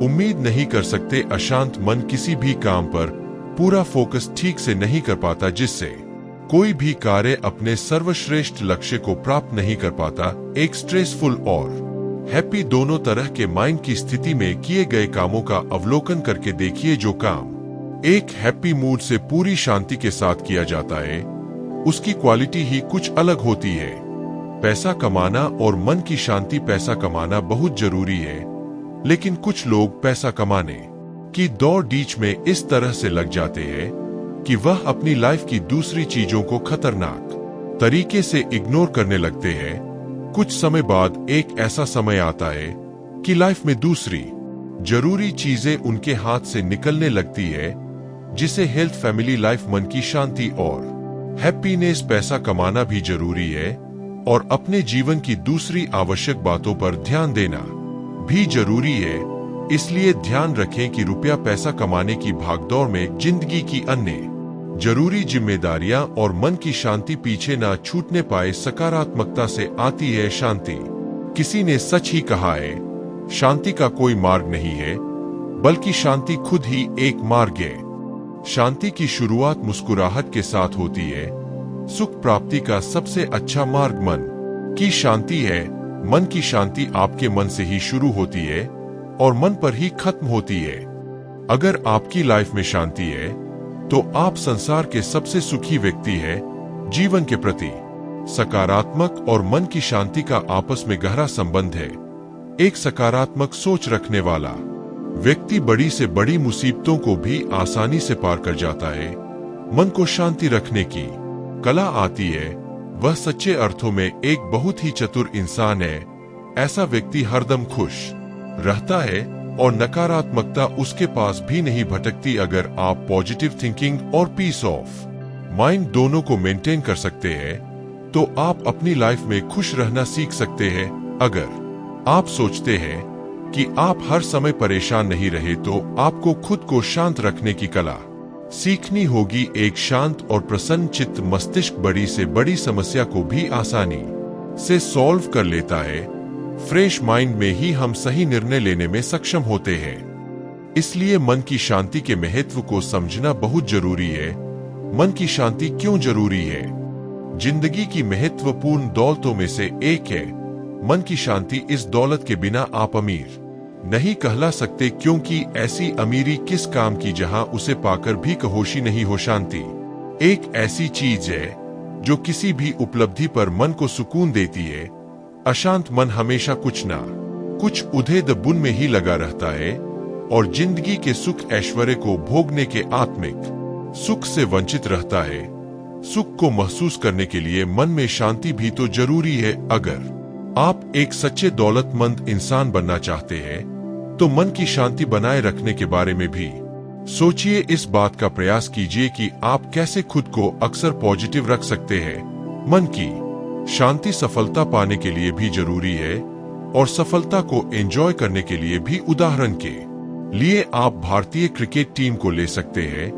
उम्मीद नहीं कर सकते। अशांत मन किसी भी काम पर पूरा फोकस ठीक से नहीं कर पाता, जिससे कोई भी कार्य अपने सर्वश्रेष्ठ लक्ष्य को प्राप्त नहीं कर पाता। एक स्ट्रेसफुल और हैप्पी दोनों तरह के माइंड की स्थिति में किए गए कामों का अवलोकन करके देखिए। जो काम एक हैप्पी मूड से पूरी शांति के साथ किया जाता है उसकी क्वालिटी ही कुछ अलग होती है। पैसा कमाना और मन की शांति। पैसा कमाना बहुत जरूरी है, लेकिन कुछ लोग पैसा कमाने की दौड़ बीच में इस तरह से लग जाते हैं कि वह अपनी लाइफ की दूसरी चीजों को खतरनाक तरीके से इग्नोर करने लगते हैं। कुछ समय बाद एक ऐसा समय आता है कि लाइफ में दूसरी जरूरी चीजें उनके हाथ से निकलने लगती है, जिसे हेल्थ, फैमिली लाइफ, मन की शांति और हैप्पीनेस। पैसा कमाना भी जरूरी है और अपने जीवन की दूसरी आवश्यक बातों पर ध्यान देना भी जरूरी है। इसलिए ध्यान रखें कि रुपया पैसा कमाने की भागदौड़ में जिंदगी की अन्य जरूरी जिम्मेदारियां और मन की शांति पीछे ना छूटने पाए। सकारात्मकता से आती है शांति। किसी ने सच ही कहा है, शांति का कोई मार्ग नहीं है, बल्कि शांति खुद ही एक मार्ग है। शांति की शुरुआत मुस्कुराहट के साथ होती है। सुख प्राप्ति का सबसे अच्छा मार्ग मन की शांति है। मन की शांति आपके मन से ही शुरू होती है और मन पर ही खत्म होती है। अगर आपकी लाइफ में शांति है तो आप संसार के सबसे सुखी व्यक्ति हैं। जीवन के प्रति सकारात्मक और मन की शांति का आपस में गहरा संबंध है। एक सकारात्मक सोच रखने वाला व्यक्ति बड़ी से बड़ी मुसीबतों को भी आसानी से पार कर जाता है। मन को शांति रखने की कला आती है। वह सच्चे अर्थों में एक बहुत ही चतुर इंसान है। ऐसा व्यक्ति हरदम खुश रहता है और नकारात्मकता उसके पास भी नहीं भटकती। अगर आप पॉजिटिव थिंकिंग और पीस ऑफ माइंड दोनों को मेंटेन कर सकते हैं तो आप अपनी लाइफ में खुश रहना सीख सकते हैं। अगर आप सोचते हैं कि आप हर समय परेशान नहीं रहे तो आपको खुद को शांत रखने की कला सीखनी होगी। एक शांत और प्रसन्न चित्त मस्तिष्क बड़ी से बड़ी समस्या को भी आसानी से सॉल्व कर लेता है। फ्रेश माइंड में ही हम सही निर्णय लेने में सक्षम होते हैं। इसलिए मन की शांति के महत्व को समझना बहुत जरूरी है। मन की शांति क्यों जरूरी है? जिंदगी की महत्वपूर्ण दौलतों में से एक है मन की शांति। इस दौलत के बिना आप अमीर नहीं कहला सकते, क्योंकि ऐसी अमीरी किस काम की जहां उसे पाकर भी कहोशी नहीं हो। शांति एक ऐसी चीज है जो किसी भी उपलब्धि पर मन को सुकून देती है। अशांत मन हमेशा कुछ ना कुछ उधेड़-बुन में ही लगा रहता है और जिंदगी के सुख ऐश्वर्य को भोगने के आत्मिक सुख से वंचित रहता है। सुख को महसूस करने के लिए मन में शांति भी तो जरूरी है। अगर आप एक सच्चे दौलतमंद इंसान बनना चाहते हैं तो मन की शांति बनाए रखने के बारे में भी सोचिए। इस बात का प्रयास कीजिए कि आप कैसे खुद को अक्सर पॉजिटिव रख सकते हैं। मन की शांति सफलता पाने के लिए भी जरूरी है और सफलता को एंजॉय करने के लिए भी। उदाहरण के लिए आप भारतीय क्रिकेट टीम को ले सकते हैं।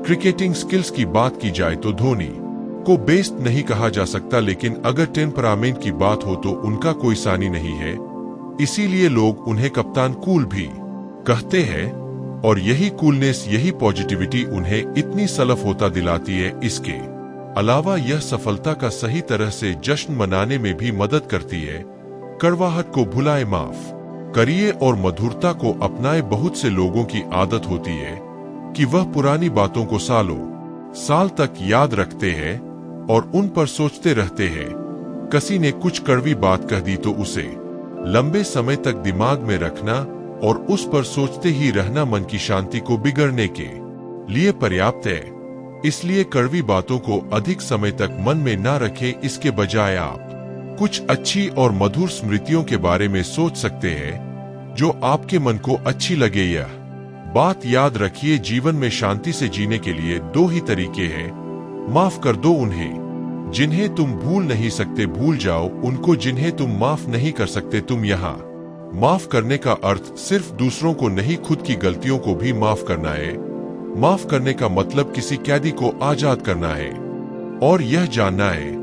क्रिकेटिंग स्किल्स की बात की जाए तो धोनी को बेस्ट नहीं कहा जा सकता, लेकिन अगर टेम्परामेंट की बात हो तो उनका कोई सानी नहीं है। इसीलिए लोग उन्हें कप्तान कूल भी कहते हैं और यही कूलनेस, यही पॉजिटिविटी उन्हें इतनी सलफ होता दिलाती है। इसके अलावा यह सफलता का सही तरह से जश्न मनाने में भी मदद करती है। कड़वाहट को भुलाए, माफ करिए और मधुरता को अपनाए। बहुत से लोगों की आदत होती है कि वह पुरानी बातों को सालों साल तक याद रखते हैं और उन पर सोचते रहते हैं। किसी ने कुछ कड़वी बात कह दी तो उसे लंबे समय तक दिमाग में रखना और उस पर सोचते ही रहना मन की शांति को बिगड़ने के लिए पर्याप्त है। इसलिए कड़वी बातों को अधिक समय तक मन में ना रखें। इसके बजाय आप कुछ अच्छी और मधुर स्मृतियों के बारे में सोच सकते हैं जो आपके मन को अच्छी लगे। यह बात याद रखिए, जीवन में शांति से जीने के लिए दो ही तरीके हैं। माफ कर दो उन्हें जिन्हें तुम भूल नहीं सकते, भूल जाओ उनको जिन्हें तुम माफ नहीं कर सकते। तुम यहाँ माफ करने का अर्थ सिर्फ दूसरों को नहीं, खुद की गलतियों को भी माफ करना है। माफ करने का मतलब किसी कैदी को आजाद करना है और यह जानना है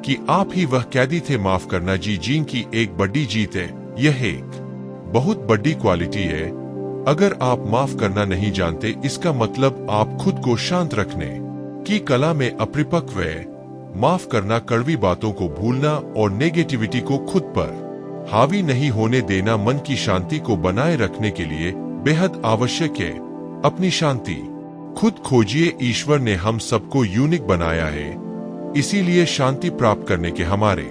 कि आप ही वह कैदी थे। माफ करना जीन की एक बड़ी जीत है। यह एक बहुत बड़ी क्वालिटी है। अगर आप माफ करना नहीं जानते, इसका मतलब आप खुद को शांत रखने की कला में अपरिपक्व है। माफ करना कड़वी बातों को भूलना और नेगेटिविटी को खुद पर हावी नहीं होने देना मन की शांति को बनाए रखने के लिए बेहद आवश्यक है। अपनी शांति खुद खोजिए। ईश्वर ने हम सबको यूनिक बनाया है, इसीलिए शांति प्राप्त करने के हमारे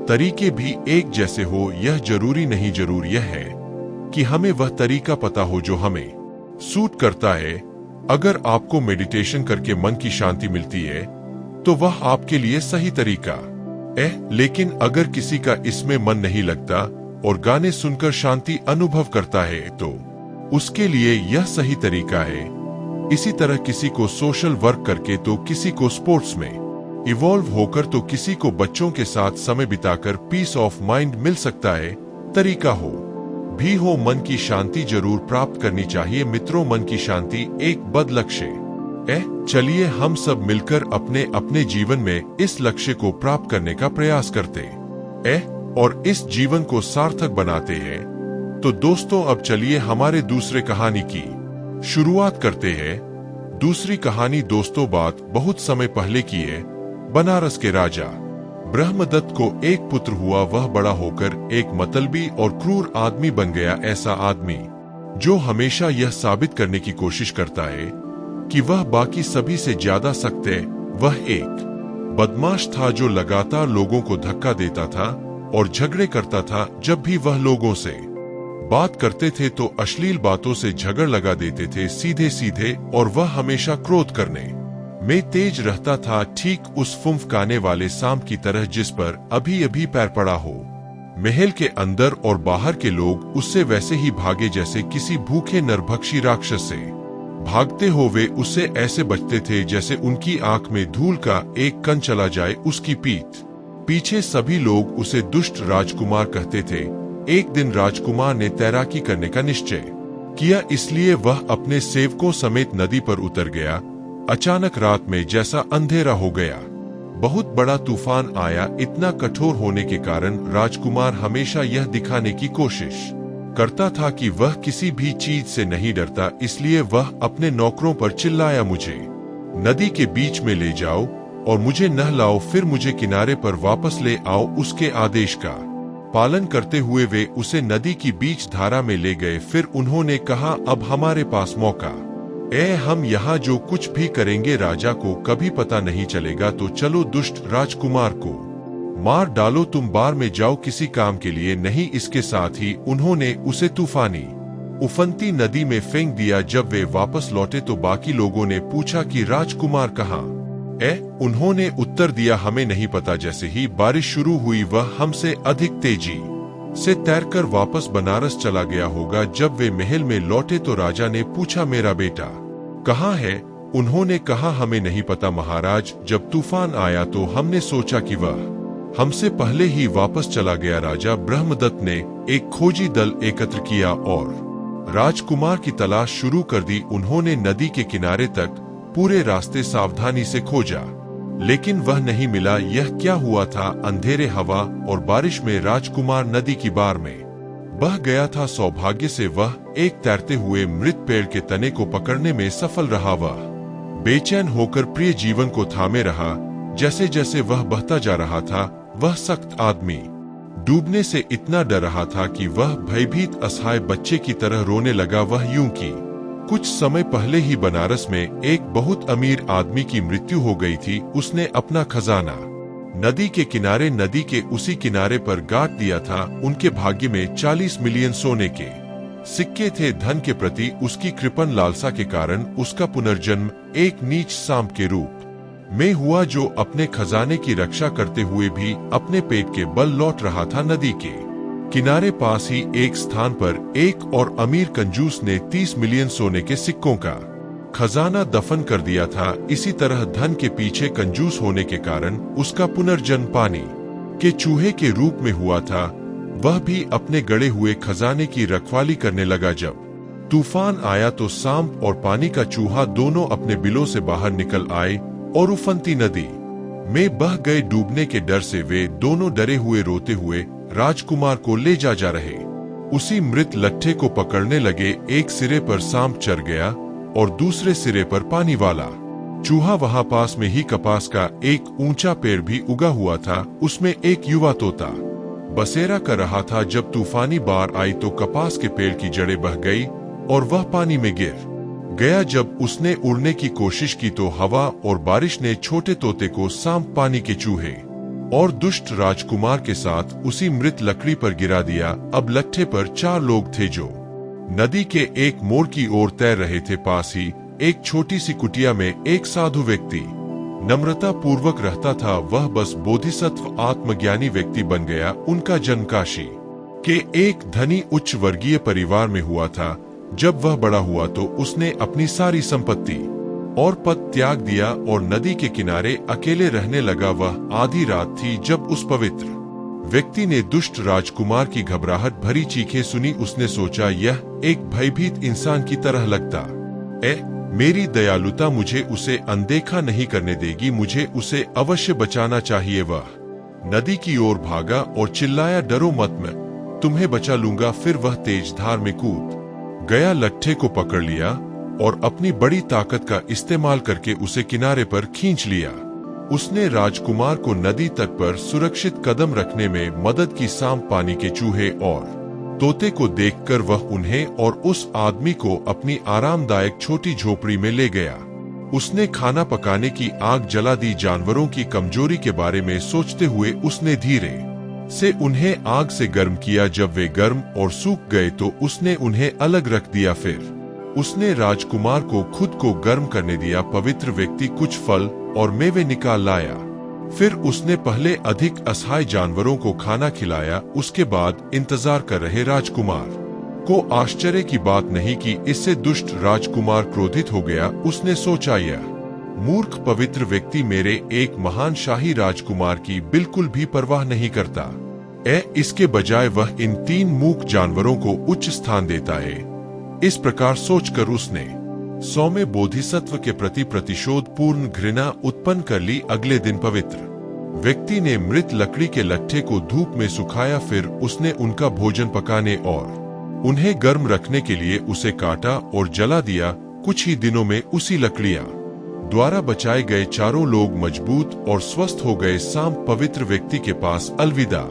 तरीके भी एक जैसे हो यह जरूरी नहीं। जरूर यह है कि हमें वह तरीका पता हो जो हमें सूट करता है। अगर आपको मेडिटेशन करके मन की शांति मिलती है तो वह आपके लिए सही तरीका है, लेकिन अगर किसी का इसमें मन नहीं लगता और गाने सुनकर शांति अनुभव करता है तो उसके लिए यह सही तरीका है। इसी तरह किसी को सोशल वर्क करके तो किसी को स्पोर्ट्स में इवॉल्व होकर तो किसी को बच्चों के साथ समय बिताकर पीस ऑफ माइंड मिल सकता है। तरीका हो भी हो, मन की शांति जरूर प्राप्त करनी चाहिए। मित्रों, मन की शांति एक बद लक्ष्य है। चलिए हम सब मिलकर अपने अपने जीवन में इस लक्ष्य को प्राप्त करने का प्रयास करते हैं और इस जीवन को सार्थक बनाते हैं। तो दोस्तों, अब चलिए हमारे दूसरे कहानी की शुरुआत करते हैं। दूसरी कहानी दोस्तों बात बहुत समय पहले की है। बनारस के राजा ब्रह्मदत्त को एक पुत्र हुआ। वह बड़ा होकर एक मतलबी और क्रूर आदमी बन गया। ऐसा आदमी जो हमेशा यह साबित करने की कोशिश करता है कि वह बाकी सभी से ज्यादा सख्त है। वह एक बदमाश था जो लगातार लोगों को धक्का देता था और झगड़े करता था। जब भी वह लोगों से बात करते थे तो अश्लील बातों से झगड़ लगा देते थे सीधे सीधे, और वह हमेशा क्रोध करने में तेज रहता था, ठीक उस फुंफकाने वाले सांप की तरह जिस पर अभी अभी पैर पड़ा हो। महल के अंदर और बाहर के लोग उससे वैसे ही भागे जैसे किसी भूखे नरभक्षी राक्षस से भागते हो। वे उससे ऐसे बचते थे जैसे उनकी आंख में धूल का एक कण चला जाए। उसकी पीठ पीछे सभी लोग उसे दुष्ट राजकुमार कहते थे। एक दिन राजकुमार ने तैराकी करने का निश्चय किया, इसलिए वह अपने सेवकों समेत नदी पर उतर गया। अचानक रात में जैसा अंधेरा हो गया, बहुत बड़ा तूफान आया। इतना कठोर होने के कारण राजकुमार हमेशा यह दिखाने की कोशिश करता था कि वह किसी भी चीज से नहीं डरता, इसलिए वह अपने नौकरों पर चिल्लाया, मुझे नदी के बीच में ले जाओ और मुझे नहलाओ, फिर मुझे किनारे पर वापस ले आओ। उसके आदेश का पालन करते हुए वे उसे नदी की बीच धारा में ले गए। फिर उन्होंने कहा, अब हमारे पास मौका हम यहाँ जो कुछ भी करेंगे राजा को कभी पता नहीं चलेगा, तो चलो दुष्ट राजकुमार को मार डालो, तुम बार में जाओ किसी काम के लिए नहीं। इसके साथ ही उन्होंने उसे तूफानी उफनती नदी में फेंक दिया। जब वे वापस लौटे तो बाकी लोगों ने पूछा कि राजकुमार कहाँ है? उन्होंने उत्तर दिया, हमें नहीं पता। जैसे ही बारिश शुरू हुई वह हमसे अधिक तेजी से तैरकर वापस बनारस चला गया होगा। जब वे महल में लौटे तो राजा ने पूछा, मेरा बेटा कहाँ है? उन्होंने कहा, हमें नहीं पता महाराज, जब तूफान आया तो हमने सोचा कि वह हमसे पहले ही वापस चला गया। राजा ब्रह्मदत्त ने एक खोजी दल एकत्र किया और राजकुमार की तलाश शुरू कर दी। उन्होंने नदी के किनारे तक पूरे रास्ते सावधानी से खोजा, लेकिन वह नहीं मिला। यह क्या हुआ था? अंधेरे, हवा और बारिश में राजकुमार नदी की बार में बह गया था। सौभाग्य से वह एक तैरते हुए मृत पेड़ के तने को पकड़ने में सफल रहा। वह बेचैन होकर प्रिय जीवन को थामे रहा। जैसे जैसे वह बहता जा रहा था, वह सख्त आदमी डूबने से इतना डर रहा था कि वह भयभीत असहाय बच्चे की तरह रोने लगा। वह यूं कि कुछ समय पहले ही बनारस में एक बहुत अमीर आदमी की मृत्यु हो गई थी। उसने अपना खजाना नदी के किनारे, नदी के उसी किनारे पर गाड़ दिया था। उनके भाग्य में 40 मिलियन सोने के सिक्के थे। धन के प्रति उसकी कृपण लालसा के कारण उसका पुनर्जन्म एक नीच सांप के रूप में हुआ, जो अपने खजाने की रक्षा करते हुए भी अपने पेट के बल लौट रहा था। नदी के किनारे पास ही एक स्थान पर एक और अमीर कंजूस ने 30 मिलियन सोने के सिक्कों का खजाना दफन कर दिया था। इसी तरह धन के पीछे कंजूस होने के कारण उसका पुनर्जन्म पानी के चूहे के रूप में हुआ था। वह भी अपने गड़े हुए खजाने की रखवाली करने लगा। जब तूफान आया तो सांप और पानी का चूहा दोनों अपने बिलों से बाहर निकल आए और उफनती नदी में बह गए। डूबने के डर से वे दोनों डरे हुए रोते हुए राजकुमार को ले जा रहे उसी मृत लट्ठे को पकड़ने लगे। एक सिरे पर सांप चढ़ गया और दूसरे सिरे पर पानी वाला चूहा। वहां पास में ही कपास का एक ऊंचा पेड़ भी उगा हुआ था। उसमें एक युवा तोता बसेरा कर रहा था। जब तूफानी बाढ़ आई तो कपास के पेड़ की जड़ें बह गई और वह पानी में गिर गया। जब उसने उड़ने की कोशिश की तो हवा और बारिश ने छोटे तोते को सांप, पानी के चूहे और दुष्ट राजकुमार के साथ उसी मृत लकड़ी पर गिरा दिया। अब लट्ठे पर 4 लोग थे जो नदी के एक मोड़ की ओर तैर रहे थे। पास ही एक छोटी सी कुटिया में एक साधु व्यक्ति नम्रता पूर्वक रहता था। वह बस बोधिसत्व आत्मज्ञानी व्यक्ति बन गया। उनका जन्म काशी के एक धनी उच्च वर्गीय परिवार में हुआ था। जब वह बड़ा हुआ तो उसने अपनी सारी संपत्ति और पद त्याग दिया और नदी के किनारे अकेले रहने लगा। वह आधी रात थी जब उस पवित्र व्यक्ति ने दुष्ट राजकुमार की घबराहट भरी चीखें सुनी। उसने सोचा, यह एक भयभीत इंसान की तरह लगता है। मेरी दयालुता मुझे उसे अनदेखा नहीं करने देगी। मुझे उसे अवश्य बचाना चाहिए। वह नदी की ओर भागा और चिल्लाया, डरो मत, मैं तुम्हें बचा लूंगा। फिर वह तेज धार में कूद गया, लट्ठे को पकड़ लिया और अपनी बड़ी ताकत का इस्तेमाल करके उसे किनारे पर खींच लिया। उसने राजकुमार को नदी तट पर सुरक्षित कदम रखने में मदद की। सांप, पानी के चूहे और तोते को देखकर वह उन्हें और उस आदमी को अपनी आरामदायक छोटी झोपड़ी में ले गया। उसने खाना पकाने की आग जला दी। जानवरों की कमजोरी के बारे में सोचते हुए उसने धीरे से उन्हें आग से गर्म किया। जब वे गर्म और सूख गए तो उसने उन्हें अलग रख दिया। फिर उसने राजकुमार को खुद को गर्म करने दिया। पवित्र व्यक्ति कुछ फल और मेवे निकाल लाया। फिर उसने पहले अधिक असहाय जानवरों को खाना खिलाया। उसके बाद इंतजार कर रहे राजकुमार को आश्चर्य की बात नहीं कि इससे दुष्ट राजकुमार क्रोधित हो गया। उसने सोचा, यह मूर्ख पवित्र व्यक्ति मेरे एक महान शाही राजकुमार की बिल्कुल भी परवाह नहीं करता। इसके बजाय वह इन 3 मूक जानवरों को उच्च स्थान देता है। इस प्रकार सोचकर उसने सौम्य बोधिसत्व के प्रति प्रतिशोध पूर्ण घृणा उत्पन्न कर ली। अगले दिन पवित्र व्यक्ति ने मृत लकड़ी के लट्ठे को धूप में सुखाया। फिर उसने उनका भोजन पकाने और उन्हें गर्म रखने के लिए उसे काटा और जला दिया। कुछ ही दिनों में उसी लकड़ियां द्वारा बचाए गए चारों लोग मजबूत और स्वस्थ हो गए। शाम पवित्र व्यक्ति के पास अलविदा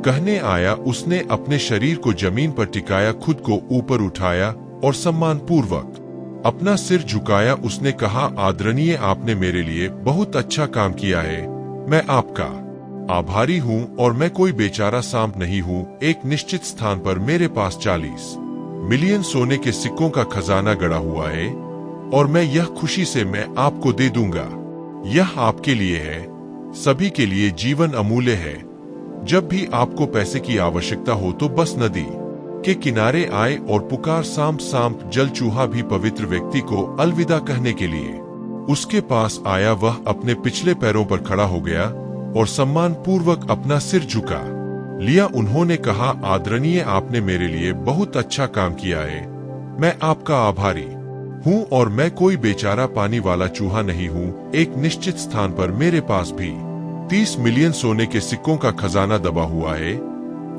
कहने आया। उसने अपने शरीर को जमीन पर टिकाया, खुद को ऊपर उठाया और सम्मान पूर्वक अपना सिर झुकाया। उसने कहा, आदरणीय, आपने मेरे लिए बहुत अच्छा काम किया है। मैं आपका आभारी हूँ और मैं कोई बेचारा सांप नहीं हूँ। एक निश्चित स्थान पर मेरे पास 40 मिलियन सोने के सिक्कों का खजाना गड़ा हुआ है और मैं यह खुशी से मैं आपको दे दूंगा। यह आपके लिए है, सभी के लिए जीवन अमूल्य है। जब भी आपको पैसे की आवश्यकता हो तो बस नदी के किनारे आए और पुकार, सांप सांप। जल चूहा भी पवित्र व्यक्ति को अलविदा कहने के लिए उसके पास आया। वह अपने पिछले पैरों पर खड़ा हो गया और सम्मान पूर्वक अपना सिर झुका लिया। उन्होंने कहा, आदरणीय, आपने मेरे लिए बहुत अच्छा काम किया है। मैं आपका आभारी हूँ और मैं कोई बेचारा पानी वाला चूहा नहीं हूँ। एक निश्चित स्थान पर मेरे पास भी 30 मिलियन सोने के सिक्कों का खजाना दबा हुआ है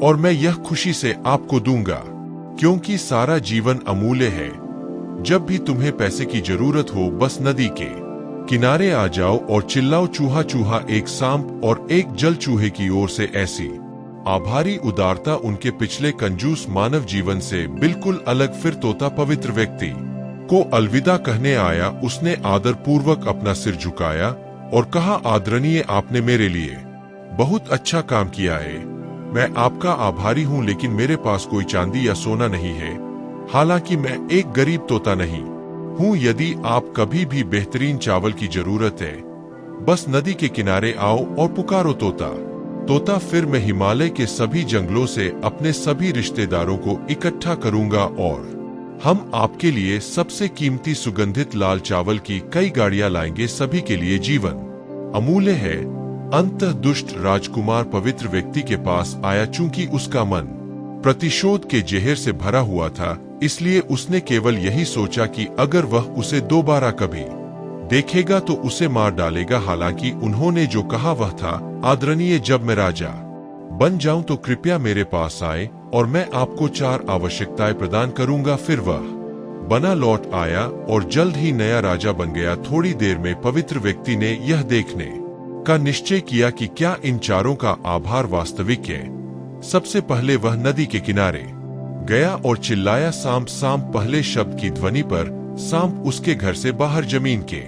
और मैं यह खुशी से आपको दूंगा, क्योंकि सारा जीवन अमूल्य है। जब भी तुम्हें पैसे की जरूरत हो बस नदी के किनारे आ जाओ और चिल्लाओ, चूहा चूहा। एक सांप और एक जल चूहे की ओर से ऐसी आभारी उदारता उनके पिछले कंजूस मानव जीवन से बिल्कुल अलग। फिर तोता पवित्र व्यक्ति को अलविदा कहने आया। उसने आदर पूर्वक अपना सिर झुकाया और कहा, आदरणीय, आपने मेरे लिए बहुत अच्छा काम किया है। मैं आपका आभारी हूँ, लेकिन मेरे पास कोई चांदी या सोना नहीं है। हालांकि मैं एक गरीब तोता नहीं हूँ। यदि आप कभी भी बेहतरीन चावल की जरूरत है बस नदी के किनारे आओ और पुकारो, तोता तोता। फिर मैं हिमालय के सभी जंगलों से अपने सभी रिश्तेदारों को इकट्ठा करूंगा और हम आपके लिए सबसे कीमती सुगंधित लाल चावल की कई गाड़ियां लाएंगे। सभी के लिए जीवन अमूल्य है। अंततः दुष्ट राजकुमार पवित्र व्यक्ति के पास आया। चूंकि उसका मन प्रतिशोध के जहर से भरा हुआ था, इसलिए उसने केवल यही सोचा कि अगर वह उसे दोबारा कभी देखेगा तो उसे मार डालेगा। हालांकि उन्होंने जो कहा वह था, आदरणीय, जब मैं राजा बन जाऊं तो कृपया मेरे पास आए और मैं आपको 4 आवश्यकताएं प्रदान करूंगा। फिर वह बना लौट आया और जल्द ही नया राजा बन गया। थोड़ी देर में पवित्र व्यक्ति ने यह देखने का निश्चय किया कि क्या इन चारों का आभार वास्तविक है। सबसे पहले वह नदी के किनारे गया और चिल्लाया, सांप सांप। पहले शब्द की ध्वनि पर सांप उसके घर से बाहर जमीन के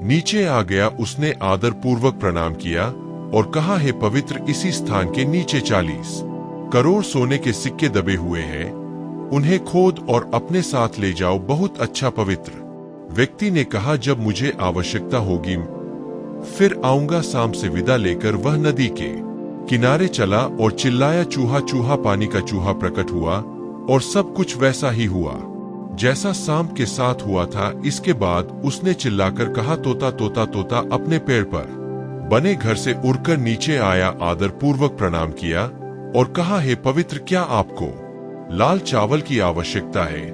नीचे आ गया। उसने आदर पूर्वक प्रणाम किया और कहा, हे पवित्र, इसी स्थान के नीचे 40 करोड़ सोने के सिक्के दबे हुए हैं। उन्हें खोद और अपने साथ ले जाओ। बहुत अच्छा पवित्र व्यक्ति ने कहा, जब मुझे आवश्यकता होगी फिर आऊंगा। सांप से विदा लेकर वह नदी के किनारे चला और चिल्लाया, चूहा चूहा। पानी का चूहा प्रकट हुआ और सब कुछ वैसा ही हुआ जैसा सांप के साथ हुआ था। इसके बाद उसने चिल्लाकर कहा, तोता तोता तोता। अपने पेड़ पर बने घर से उड़कर नीचे आया, आदर पूर्वक प्रणाम किया और कहा, हे पवित्र, क्या आपको लाल चावल की आवश्यकता है?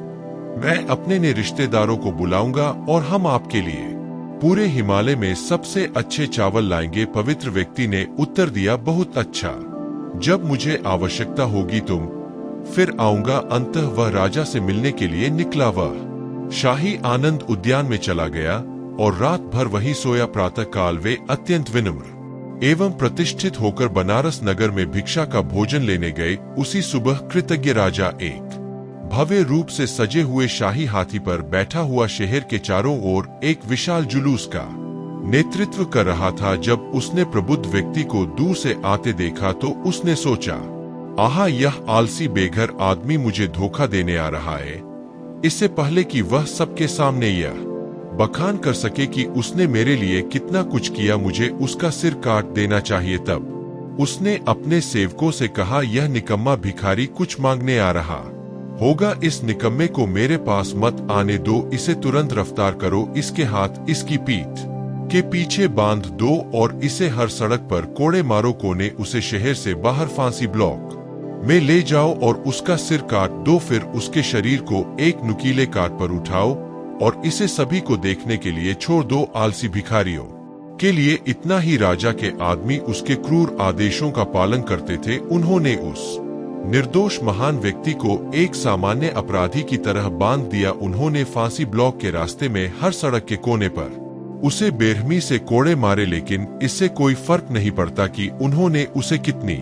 मैं अपने ने रिश्तेदारों को बुलाऊंगा और हम आपके लिए पूरे हिमालय में सबसे अच्छे चावल लाएंगे। पवित्र व्यक्ति ने उत्तर दिया, बहुत अच्छा, जब मुझे आवश्यकता होगी तुम फिर आऊंगा। अंततः वह राजा से मिलने के लिए निकला। वह शाही आनंद उद्यान में चला गया और रात भर वहीं सोया। प्रातः काल वे अत्यंत विनम्र एवं प्रतिष्ठित होकर बनारस नगर में भिक्षा का भोजन लेने गए। उसी सुबह कृतज्ञ राजा एक भव्य रूप से सजे हुए शाही हाथी पर बैठा हुआ शहर के चारों ओर एक विशाल जुलूस का नेतृत्व कर रहा था। जब उसने प्रबुद्ध व्यक्ति को दूर से आते देखा तो उसने सोचा, आहा, यह आलसी बेघर आदमी मुझे धोखा देने आ रहा है। इससे पहले कि वह सबके सामने यह बखान कर सके कि उसने मेरे लिए कितना कुछ किया, मुझे उसका सिर काट देना चाहिए। तब उसने अपने सेवकों से कहा, यह निकम्मा भिखारी कुछ मांगने आ रहा होगा, इस निकम्मे को मेरे पास मत आने दो, इसे तुरंत रफ्तार करो, इसके हाथ इसकी पीठ के पीछे बांध दो और इसे हर सड़क पर कोड़े मारो, कोने उसे शहर से बाहर फांसी ब्लॉक में ले जाओ और उसका सिर काट दो। फिर उसके शरीर को एक नुकीले काट पर उठाओ और इसे सभी को देखने के लिए छोड़ दो। आलसी भिखारियों के लिए इतना ही। राजा के आदमी उसके क्रूर आदेशों का पालन करते थे। उन्होंने उस निर्दोष महान व्यक्ति को एक सामान्य अपराधी की तरह बांध दिया। उन्होंने फांसी ब्लॉक के रास्ते में हर सड़क के कोने पर उसे बेरहमी से कोड़े मारे, लेकिन इससे कोई फर्क नहीं पड़ता कि उन्होंने उसे कितनी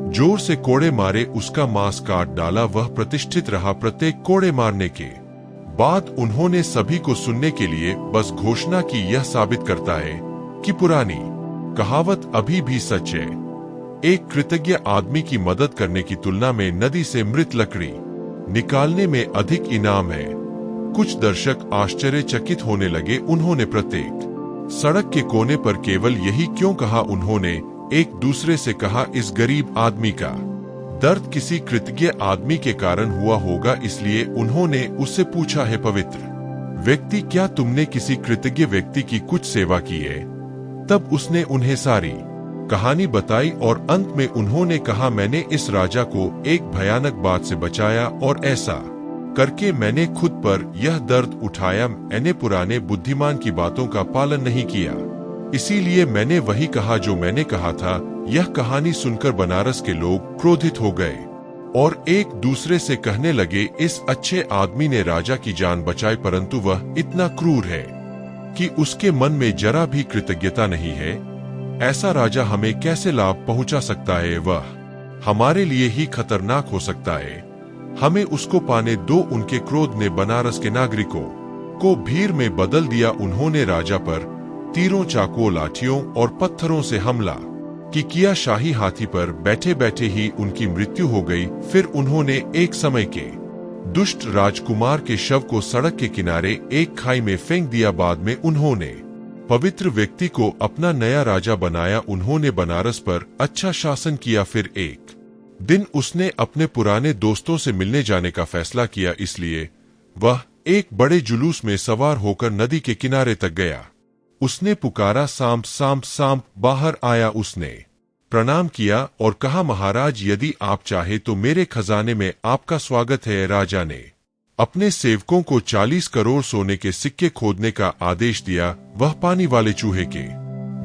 जोर से कोड़े मारे, उसका मांस काट डाला। वह प्रतिष्ठित रहा। प्रत्येक कोड़े मारने के बाद उन्होंने सभी को सुनने के लिए बस घोषणा की। यह साबित करता है कि पुरानी कहावत अभी भी सच है, एक कृतज्ञ आदमी की मदद करने की तुलना में नदी से मृत लकड़ी निकालने में अधिक इनाम है। कुछ दर्शक आश्चर्यचकित होने लगे। उन्होंने प्रत्येक सड़क के कोने पर केवल यही क्यों कहा? उन्होंने एक दूसरे से कहा, इस गरीब आदमी का दर्द किसी कृतज्ञ आदमी के कारण हुआ होगा। इसलिए उन्होंने उससे पूछा, है पवित्र व्यक्ति, क्या तुमने किसी कृतज्ञ व्यक्ति की कुछ सेवा की है? तब उसने उन्हें सारी कहानी बताई और अंत में उन्होंने कहा, मैंने इस राजा को एक भयानक बात से बचाया और ऐसा करके मैंने खुद पर यह दर्द उठाया। मैंने पुराने बुद्धिमान की बातों का पालन नहीं किया, इसीलिए मैंने वही कहा जो मैंने कहा था। यह कहानी सुनकर बनारस के लोग क्रोधित हो गए और एक दूसरे से कहने लगे, इस अच्छे आदमी ने राजा की जान बचाई, परंतु वह इतना क्रूर है कि उसके मन में जरा भी कृतज्ञता नहीं है। ऐसा राजा हमें कैसे लाभ पहुंचा सकता है? वह हमारे लिए ही खतरनाक हो सकता है। हमें उसको पाने दो। उनके क्रोध ने बनारस के नागरिकों को भीड़ में बदल दिया। उन्होंने राजा पर तीरों, चाकुओं, लाठियों और पत्थरों से हमला किया। शाही हाथी पर बैठे बैठे ही उनकी मृत्यु हो गई। फिर उन्होंने एक समय के दुष्ट राजकुमार के शव को सड़क के किनारे एक खाई में फेंक दिया। बाद में उन्होंने पवित्र व्यक्ति को अपना नया राजा बनाया। उन्होंने बनारस पर अच्छा शासन किया। फिर एक दिन उसने अपने पुराने दोस्तों से मिलने जाने का फैसला किया, इसलिए वह एक बड़े जुलूस में सवार होकर नदी के किनारे तक गया। उसने पुकारा, सांप सांप सांप। बाहर आया। उसने प्रणाम किया और कहा, महाराज, यदि आप चाहे तो मेरे खजाने में आपका स्वागत है। राजा ने अपने सेवकों को 40 करोड़ सोने के सिक्के खोदने का आदेश दिया। वह पानी वाले चूहे के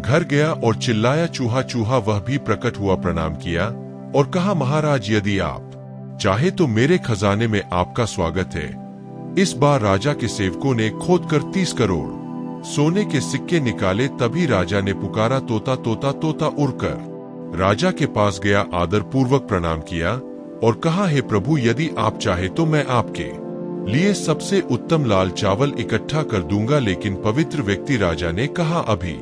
घर गया और चिल्लाया, चूहा चूहा। वह भी प्रकट हुआ, प्रणाम किया और कहा, महाराज, यदि आप चाहे तो मेरे खजाने में आपका स्वागत है। इस बार राजा के सेवकों ने खोदकर 30 करोड़ सोने के सिक्के निकाले। तभी राजा ने पुकारा, तोता तोता। तोता उड़कर राजा के पास गया, आदर पूर्वक प्रणाम किया और कहा, हे प्रभु, यदि आप चाहे तो मैं आपके लिए सबसे उत्तम लाल चावल इकट्ठा कर दूंगा। लेकिन पवित्र व्यक्ति राजा ने कहा, अभी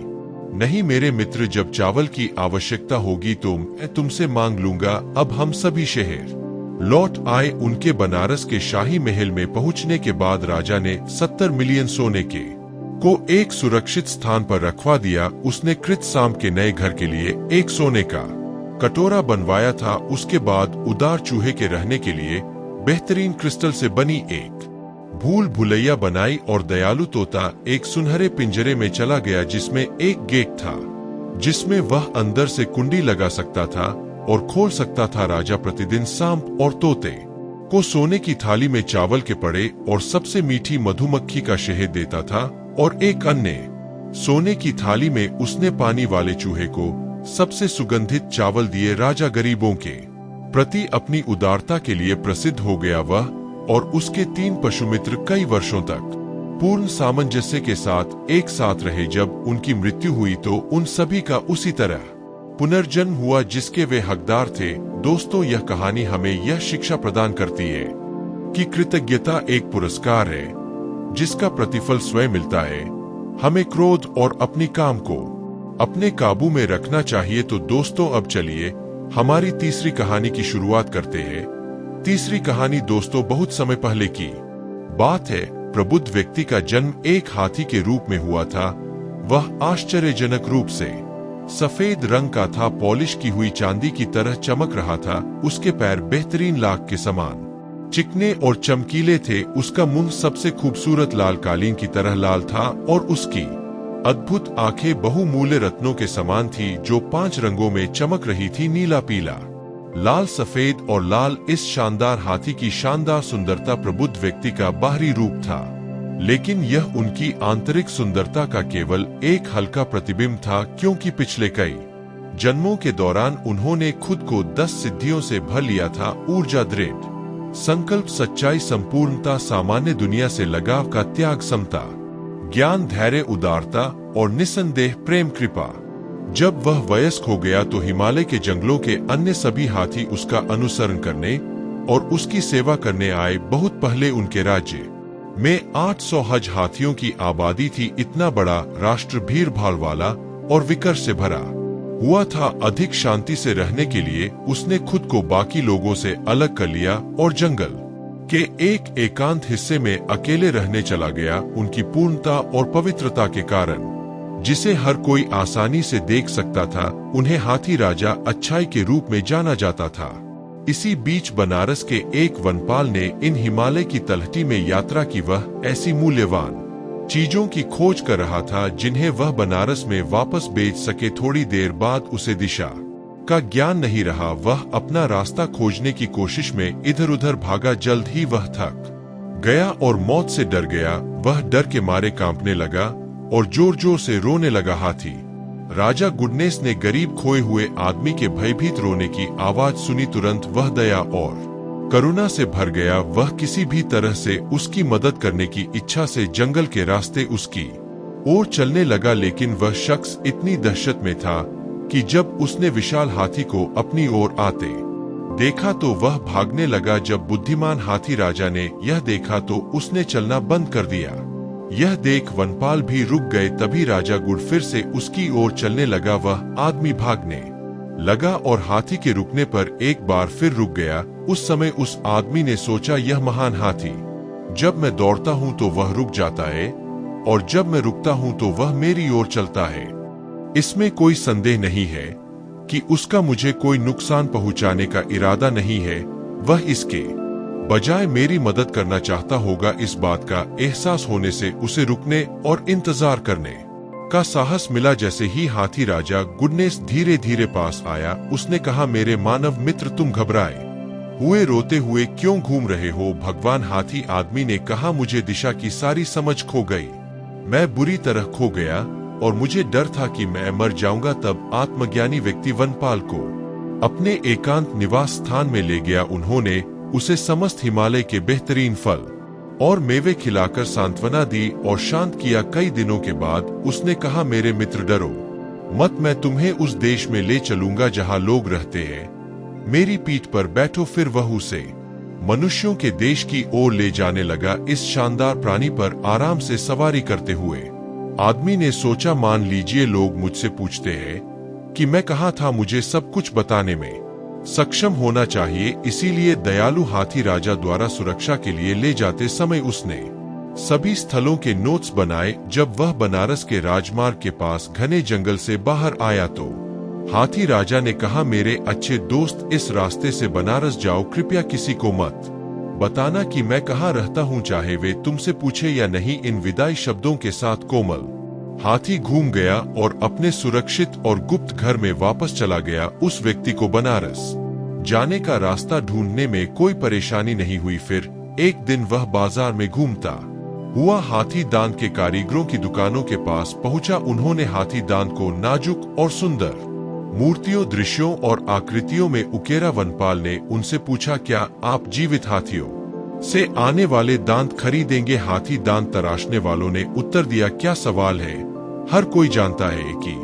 नहीं मेरे मित्र, जब चावल की आवश्यकता होगी तो मैं तुमसे मांग लूंगा। अब हम सभी शहर लौट आए। उनके बनारस के शाही महल में पहुंचने के बाद राजा ने 70 मिलियन सोने के को एक सुरक्षित स्थान पर रखवा दिया। उसने कृत सांप के नए घर के लिए एक सोने का कटोरा बनवाया था। उसके बाद उदार चूहे के रहने के लिए बेहतरीन क्रिस्टल से बनी एक भूल भुलैया बनाई और दयालु तोता एक सुनहरे पिंजरे में चला गया, जिसमें एक गेट था जिसमें वह अंदर से कुंडी लगा सकता था और खोल सकता था। राजा प्रतिदिन सांप और तोते को सोने की थाली में चावल के पड़े और सबसे मीठी मधुमक्खी का शहद देता था, और एक अन्य सोने की थाली में उसने पानी वाले चूहे को सबसे सुगंधित चावल दिए। राजा गरीबों के प्रति अपनी उदारता के लिए प्रसिद्ध हो गया। वह और उसके 3 पशुमित्र कई वर्षों तक पूर्ण सामंजस्य के साथ एक साथ रहे। जब उनकी मृत्यु हुई तो उन सभी का उसी तरह पुनर्जन्म हुआ जिसके वे हकदार थे। दोस्तों, यह कहानी हमें यह शिक्षा प्रदान करती है कि कृतज्ञता एक पुरस्कार है जिसका प्रतिफल स्वयं मिलता है। हमें क्रोध और अपनी काम को अपने काबू में रखना चाहिए। तो दोस्तों, अब चलिए हमारी तीसरी कहानी की शुरुआत करते हैं। तीसरी कहानी दोस्तों बहुत समय पहले की बात है। प्रबुद्ध व्यक्ति का जन्म एक हाथी के रूप में हुआ था। वह आश्चर्यजनक रूप से सफेद रंग का था, पॉलिश की हुई चांदी की तरह चमक रहा था। उसके पैर बेहतरीन लाख के समान चिकने और चमकीले थे। उसका मुंह सबसे खूबसूरत लाल कालीन की तरह लाल था और उसकी अद्भुत आंखें बहुमूल्य रत्नों के समान थी जो 5 रंगों में चमक रही थी, नीला, पीला, लाल, सफेद और लाल। इस शानदार हाथी की शानदार सुंदरता प्रबुद्ध व्यक्ति का बाहरी रूप था, लेकिन यह उनकी आंतरिक सुंदरता का केवल एक हल्का प्रतिबिंब था, क्योंकि पिछले कई जन्मों के दौरान उन्होंने खुद को 10 सिद्धियों से भर लिया था। ऊर्जा, दृढ़ संकल्प, सच्चाई, संपूर्णता, सामान्य दुनिया से लगाव का त्याग, समता, ज्ञान, धैर्य, उदारता और निस्संदेह प्रेम, कृपा। जब वह वयस्क हो गया तो हिमालय के जंगलों के अन्य सभी हाथी उसका अनुसरण करने और उसकी सेवा करने आए। बहुत पहले उनके राज्य में 800 हज हाथियों की आबादी थी। इतना बड़ा राष्ट्र भीड़ भाड़ वाला और विकर से भरा हुआ था। अधिक शांति से रहने के लिए उसने खुद को बाकी लोगों से अलग कर लिया और जंगल के एक एकांत हिस्से में अकेले रहने चला गया। उनकी पूर्णता और पवित्रता के कारण, जिसे हर कोई आसानी से देख सकता था, उन्हें हाथी राजा अच्छाई के रूप में जाना जाता था। इसी बीच बनारस के एक वनपाल ने इन हिमालय की तलहटी में यात्रा की। वह ऐसी मूल्यवान चीजों की खोज कर रहा था जिन्हें वह बनारस में वापस बेच सके। थोड़ी देर बाद उसे दिशा का ज्ञान नहीं रहा। वह अपना रास्ता खोजने की कोशिश में इधर उधर भागा। जल्द ही वह थक गया और मौत से डर गया। वह डर के मारे कांपने लगा और जोर जोर से रोने लगा। हाथी राजा गुडनेस ने गरीब खोए हुए आदमी के भयभीत रोने की आवाज सुनी। तुरंत वह दया और करुणा से भर गया। वह किसी भी तरह से उसकी मदद करने की इच्छा से जंगल के रास्ते उसकी ओर चलने लगा। लेकिन वह शख्स इतनी दहशत में था कि जब उसने विशाल हाथी को अपनी ओर आते देखा तो वह भागने लगा। जब बुद्धिमान हाथी राजा ने यह देखा तो उसने चलना बंद कर दिया। यह देख वनपाल भी रुक गए। तभी राजा गुड फिर से उसकी ओर चलने लगा। वह आदमी भागने लगा और हाथी के रुकने पर एक बार फिर रुक गया। उस समय उस आदमी ने सोचा, यह महान हाथी, जब मैं दौड़ता हूँ तो वह रुक जाता है और जब मैं रुकता हूँ तो वह मेरी ओर चलता है। इसमें कोई संदेह नहीं है कि उसका मुझे कोई नुकसान पहुँचाने का इरादा नहीं है। वह इसके बजाय मेरी मदद करना चाहता होगा। इस बात का एहसास होने से उसे रुकने और इंतजार करने का साहस मिला। जैसे ही हाथी राजा गुडनेस धीरे धीरे पास आया, उसने कहा, मेरे मानव मित्र, तुम घबराए हुए रोते हुए क्यों घूम रहे हो? भगवान हाथी आदमी ने कहा, मुझे दिशा की सारी समझ खो गई। मैं बुरी तरह खो गया और मुझे डर था कि मैं मर जाऊंगा। तब आत्मज्ञानी व्यक्ति वनपाल को अपने एकांत निवास स्थान में ले गया। उन्होंने उसे समस्त हिमालय के बेहतरीन फल और मेवे खिलाकर सांत्वना दी और शांत किया। कई दिनों के बाद उसने कहा, मेरे मित्र, डरो मत, मैं तुम्हें उस देश में ले चलूंगा जहां लोग रहते हैं। मेरी पीठ पर बैठो। फिर वह उसे मनुष्यों के देश की ओर ले जाने लगा। इस शानदार प्राणी पर आराम से सवारी करते हुए आदमी ने सोचा, मान लीजिए लोग मुझसे पूछते हैं कि मैं कहाँ था, मुझे सब कुछ बताने में सक्षम होना चाहिए। इसीलिए दयालु हाथी राजा द्वारा सुरक्षा के लिए ले जाते समय उसने सभी स्थलों के नोट्स बनाए। जब वह बनारस के राजमार्ग के पास घने जंगल से बाहर आया तो हाथी राजा ने कहा, मेरे अच्छे दोस्त, इस रास्ते से बनारस जाओ। कृपया किसी को मत बताना कि मैं कहाँ रहता हूँ, चाहे वे तुमसे पूछे या नहीं। इन विदाई शब्दों के साथ कोमल हाथी घूम गया और अपने सुरक्षित और गुप्त घर में वापस चला गया। उस व्यक्ति को बनारस जाने का रास्ता ढूंढने में कोई परेशानी नहीं हुई। फिर एक दिन वह बाजार में घूमता हुआ हाथी दांत के कारीगरों की दुकानों के पास पहुंचा। उन्होंने हाथी दांत को नाजुक और सुंदर मूर्तियों, दृश्यों और आकृतियों में उकेरा। वनपाल ने उनसे पूछा, क्या आप जीवित हाथियों से आने वाले दांत खरीदेंगे? हाथी दांत तराशने वालों ने उत्तर दिया, क्या सवाल है, हर कोई जानता है कि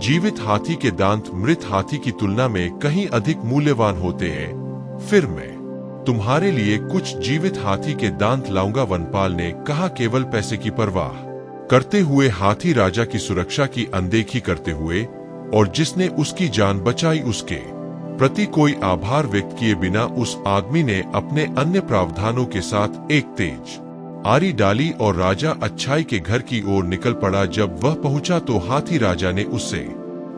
जीवित हाथी के दांत मृत हाथी की तुलना में कहीं अधिक मूल्यवान होते हैं। फिर मैं तुम्हारे लिए कुछ जीवित हाथी के दांत लाऊंगा। वनपाल ने कहा, केवल पैसे की परवाह करते हुए, हाथी राजा की सुरक्षा की अनदेखी करते हुए और जिसने उसकी जान बचाई उसके प्रति कोई आभार व्यक्त किए बिना उस आदमी ने अपने अन्य प्रावधानों के साथ एक तेज आरी डाली और राजा अच्छाई के घर की ओर निकल पड़ा। जब वह पहुंचा तो हाथी राजा ने उससे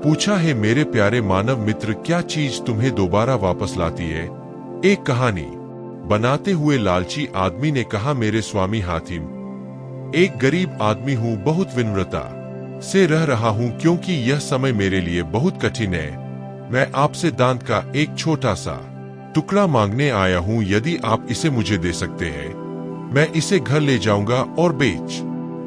पूछा, है मेरे प्यारे मानव मित्र, क्या चीज तुम्हें दोबारा वापस लाती है? एक कहानी बनाते हुए लालची आदमी ने कहा, मेरे स्वामी हाथी, एक गरीब आदमी हूँ, बहुत विनम्रता से रह रहा हूँ क्योंकि यह समय मेरे लिए बहुत कठिन है। मैं आपसे दांत का एक छोटा सा टुकड़ा मांगने आया हूँ। यदि आप इसे मुझे दे सकते हैं, मैं इसे घर ले जाऊंगा और बेच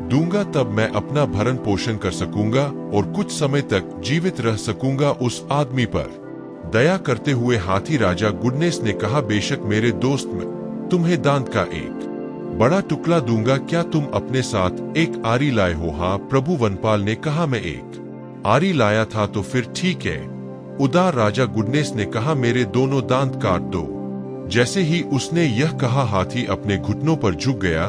दूंगा। तब मैं अपना भरण पोषण कर सकूंगा और कुछ समय तक जीवित रह सकूंगा। उस आदमी पर दया करते हुए हाथी राजा गुडनेस ने कहा, बेशक मेरे दोस्त, मैं तुम्हें दांत का एक बड़ा टुकड़ा दूंगा। क्या तुम अपने साथ एक आरी लाए हो? हाँ प्रभु, वनपाल ने कहा, मैं एक आरी लाया था। तो फिर ठीक है, उदार राजा गुडनेस ने कहा, मेरे दोनों दांत काट दो। जैसे ही उसने यह कहा, हाथी अपने घुटनों पर झुक गया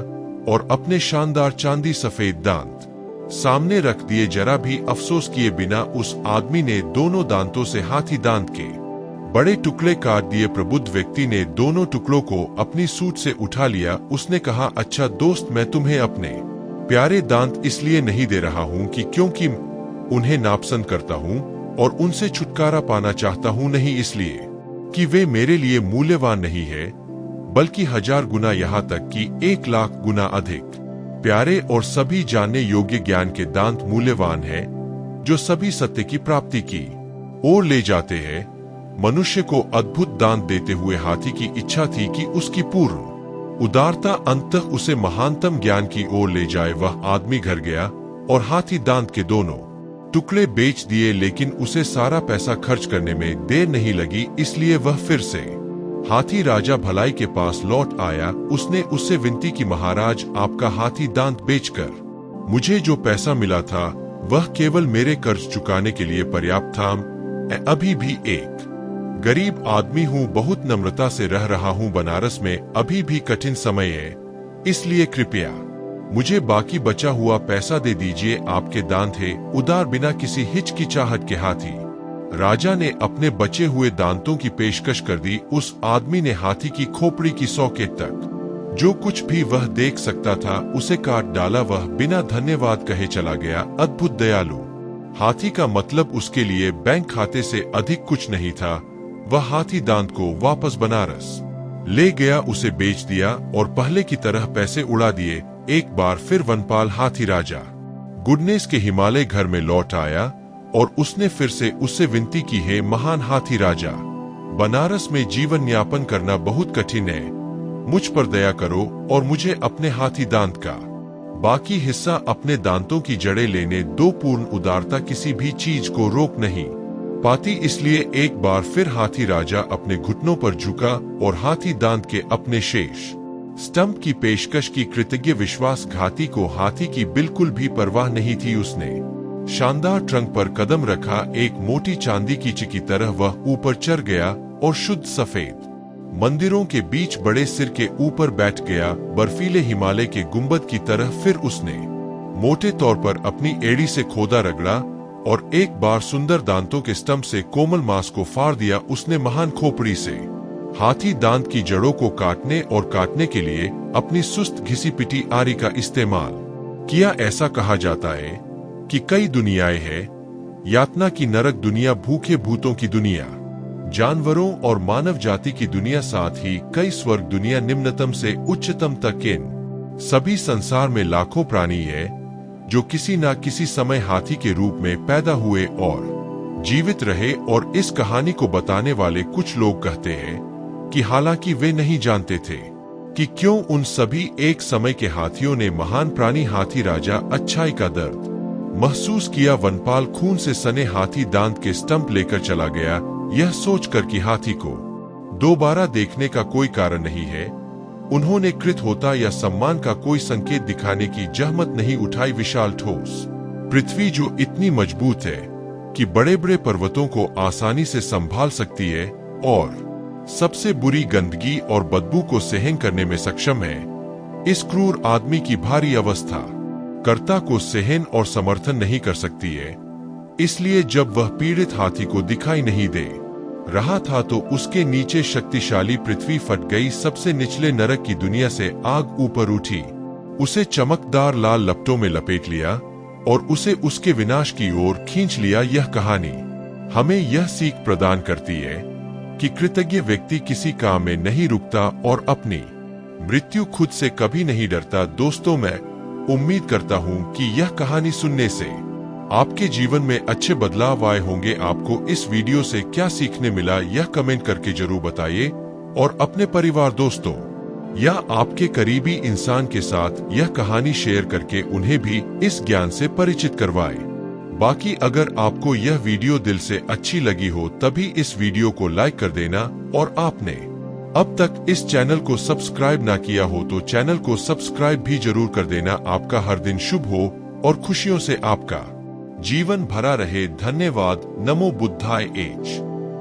और अपने शानदार चांदी सफेद दांत सामने रख दिए। जरा भी अफसोस किए बिना उस आदमी ने दोनों दांतों से हाथी दांत के बड़े टुकड़े काट दिए। प्रबुद्ध व्यक्ति ने दोनों टुकड़ों को अपनी सूट से उठा लिया। उसने कहा, अच्छा दोस्त, मैं तुम्हें अपने प्यारे दांत इसलिए नहीं दे रहा हूँ कि क्योंकि उन्हें नापसंद करता हूँ और उनसे छुटकारा पाना चाहता हूँ, नहीं इसलिए कि वे मेरे लिए मूल्यवान नहीं है, बल्कि 1000 गुना, यहाँ तक कि 1,00,000 गुना अधिक प्यारे और सभी जानने योग्य ज्ञान के दांत मूल्यवान है, जो सभी सत्य की प्राप्ति की ओर ले जाते हैं। मनुष्य को अद्भुत दांत देते हुए हाथी की इच्छा थी कि उसकी पूर्ण उदारता अंततः उसे महानतम ज्ञान की ओर ले जाए। वह आदमी घर गया और हाथी दांत के दोनों टुकड़े बेच दिए, लेकिन उसे सारा पैसा खर्च करने में देर नहीं लगी, इसलिए वह फिर से हाथी राजा भलाई के पास लौट आया। उसने उससे विनती की, महाराज, आपका हाथी दांत बेचकर मुझे जो पैसा मिला था वह केवल मेरे कर्ज चुकाने के लिए पर्याप्त था। मैं अभी भी एक गरीब आदमी हूँ, बहुत नम्रता से रह रहा हूँ। बनारस में अभी भी कठिन समय है, इसलिए कृपया मुझे बाकी बचा हुआ पैसा दे दीजिए। आपके दांत है। उदार बिना किसी हिचकिचाहट के हाथी राजा ने अपने बचे हुए दांतों की पेशकश कर दी। उस आदमी ने हाथी की खोपड़ी की सौकेत तक जो कुछ भी वह देख सकता था उसे काट डाला। वह बिना धन्यवाद कहे चला गया। अद्भुत दयालु हाथी का मतलब उसके लिए बैंक खाते से अधिक कुछ नहीं था। वह हाथी दांत को वापस बनारस ले गया, उसे बेच दिया और पहले की तरह पैसे उड़ा दिए। एक बार फिर वनपाल हाथी राजा गुडनेस के हिमालय घर में लौट आया और उसने फिर से उससे विनती की, है महान हाथी राजा, बनारस में जीवन यापन करना बहुत कठिन है। मुझ पर दया करो और मुझे अपने हाथी दांत का बाकी हिस्सा अपने दांतों की जड़ें लेने दो। पूर्ण उदारता किसी भी चीज को रोक नहीं पाती, इसलिए एक बार फिर हाथी राजा अपने घुटनों पर झुका और हाथी दांत के अपने शेष स्टंप की पेशकश की। कृतज्ञ विश्वासघाती को हाथी की बिल्कुल भी परवाह नहीं थी। उसने शानदार ट्रंक पर कदम रखा। एक मोटी चांदी की चिकी की तरह वह ऊपर चढ़ गया और शुद्ध सफेद मंदिरों के बीच बड़े सिर के ऊपर बैठ गया, बर्फीले हिमालय के गुंबद की तरह। फिर उसने मोटे तौर पर अपनी एड़ी से खोदा रगड़ा और एक बार सुंदर दांतों के स्टंप से कोमल मांस को फाड़ दिया। उसने महान खोपड़ी से हाथी दांत की जड़ों को काटने और काटने के लिए अपनी सुस्त घिसी पिटी आरी का इस्तेमाल किया। ऐसा कहा जाता है कि कई दुनियाएं हैं, यातना की नरक दुनिया, भूखे भूतों की दुनिया, जानवरों और मानव जाति की दुनिया, साथ ही कई स्वर्ग दुनिया, निम्नतम से उच्चतम तक। इन सभी संसार में लाखों प्राणी है जो किसी न किसी समय हाथी के रूप में पैदा हुए और जीवित रहे। और इस कहानी को बताने वाले कुछ लोग कहते हैं कि हालांकि वे नहीं जानते थे कि क्यों उन सभी एक समय के हाथियों ने महान प्राणी हाथी राजा अच्छाई का दर्द महसूस किया। वनपाल खून से सने हाथी दांत के स्टंप लेकर चला गया, यह सोचकर कि हाथी को दोबारा देखने का कोई कारण नहीं है। उन्होंने कृतज्ञता या सम्मान का कोई संकेत दिखाने की जहमत नहीं उठाई। विशाल ठोस पृथ्वी जो इतनी मजबूत है कि बड़े बड़े पर्वतों को आसानी से संभाल सकती है और सबसे बुरी गंदगी और बदबू को सहन करने में सक्षम है। इस क्रूर आदमी की भारी अवस्था कर्ता को सहन और समर्थन नहीं कर सकती है। इसलिए जब वह पीड़ित हाथी को दिखाई नहीं दे रहा था तो उसके नीचे शक्तिशाली पृथ्वी फट गई। सबसे निचले नरक की दुनिया से आग ऊपर उठी, उसे चमकदार लाल लपटों में लपेट लिया और उसे उसके विनाश की ओर खींच लिया। यह कहानी हमें यह सीख प्रदान करती है कि कृतज्ञ व्यक्ति किसी काम में नहीं रुकता और अपनी मृत्यु खुद से कभी नहीं डरता। दोस्तों, मैं उम्मीद करता हूं कि यह कहानी सुनने से आपके जीवन में अच्छे बदलाव आए होंगे। आपको इस वीडियो से क्या सीखने मिला यह कमेंट करके जरूर बताइए और अपने परिवार, दोस्तों या आपके करीबी इंसान के साथ यह कहानी शेयर करके उन्हें भी इस ज्ञान से परिचित करवाएं। बाकी अगर आपको यह वीडियो दिल से अच्छी लगी हो तभी इस वीडियो को लाइक कर देना और आपने अब तक इस चैनल को सब्सक्राइब ना किया हो तो चैनल को सब्सक्राइब भी जरूर कर देना। आपका हर दिन शुभ हो और खुशियों से आपका जीवन भरा रहे। धन्यवाद। नमो बुद्धाय एच।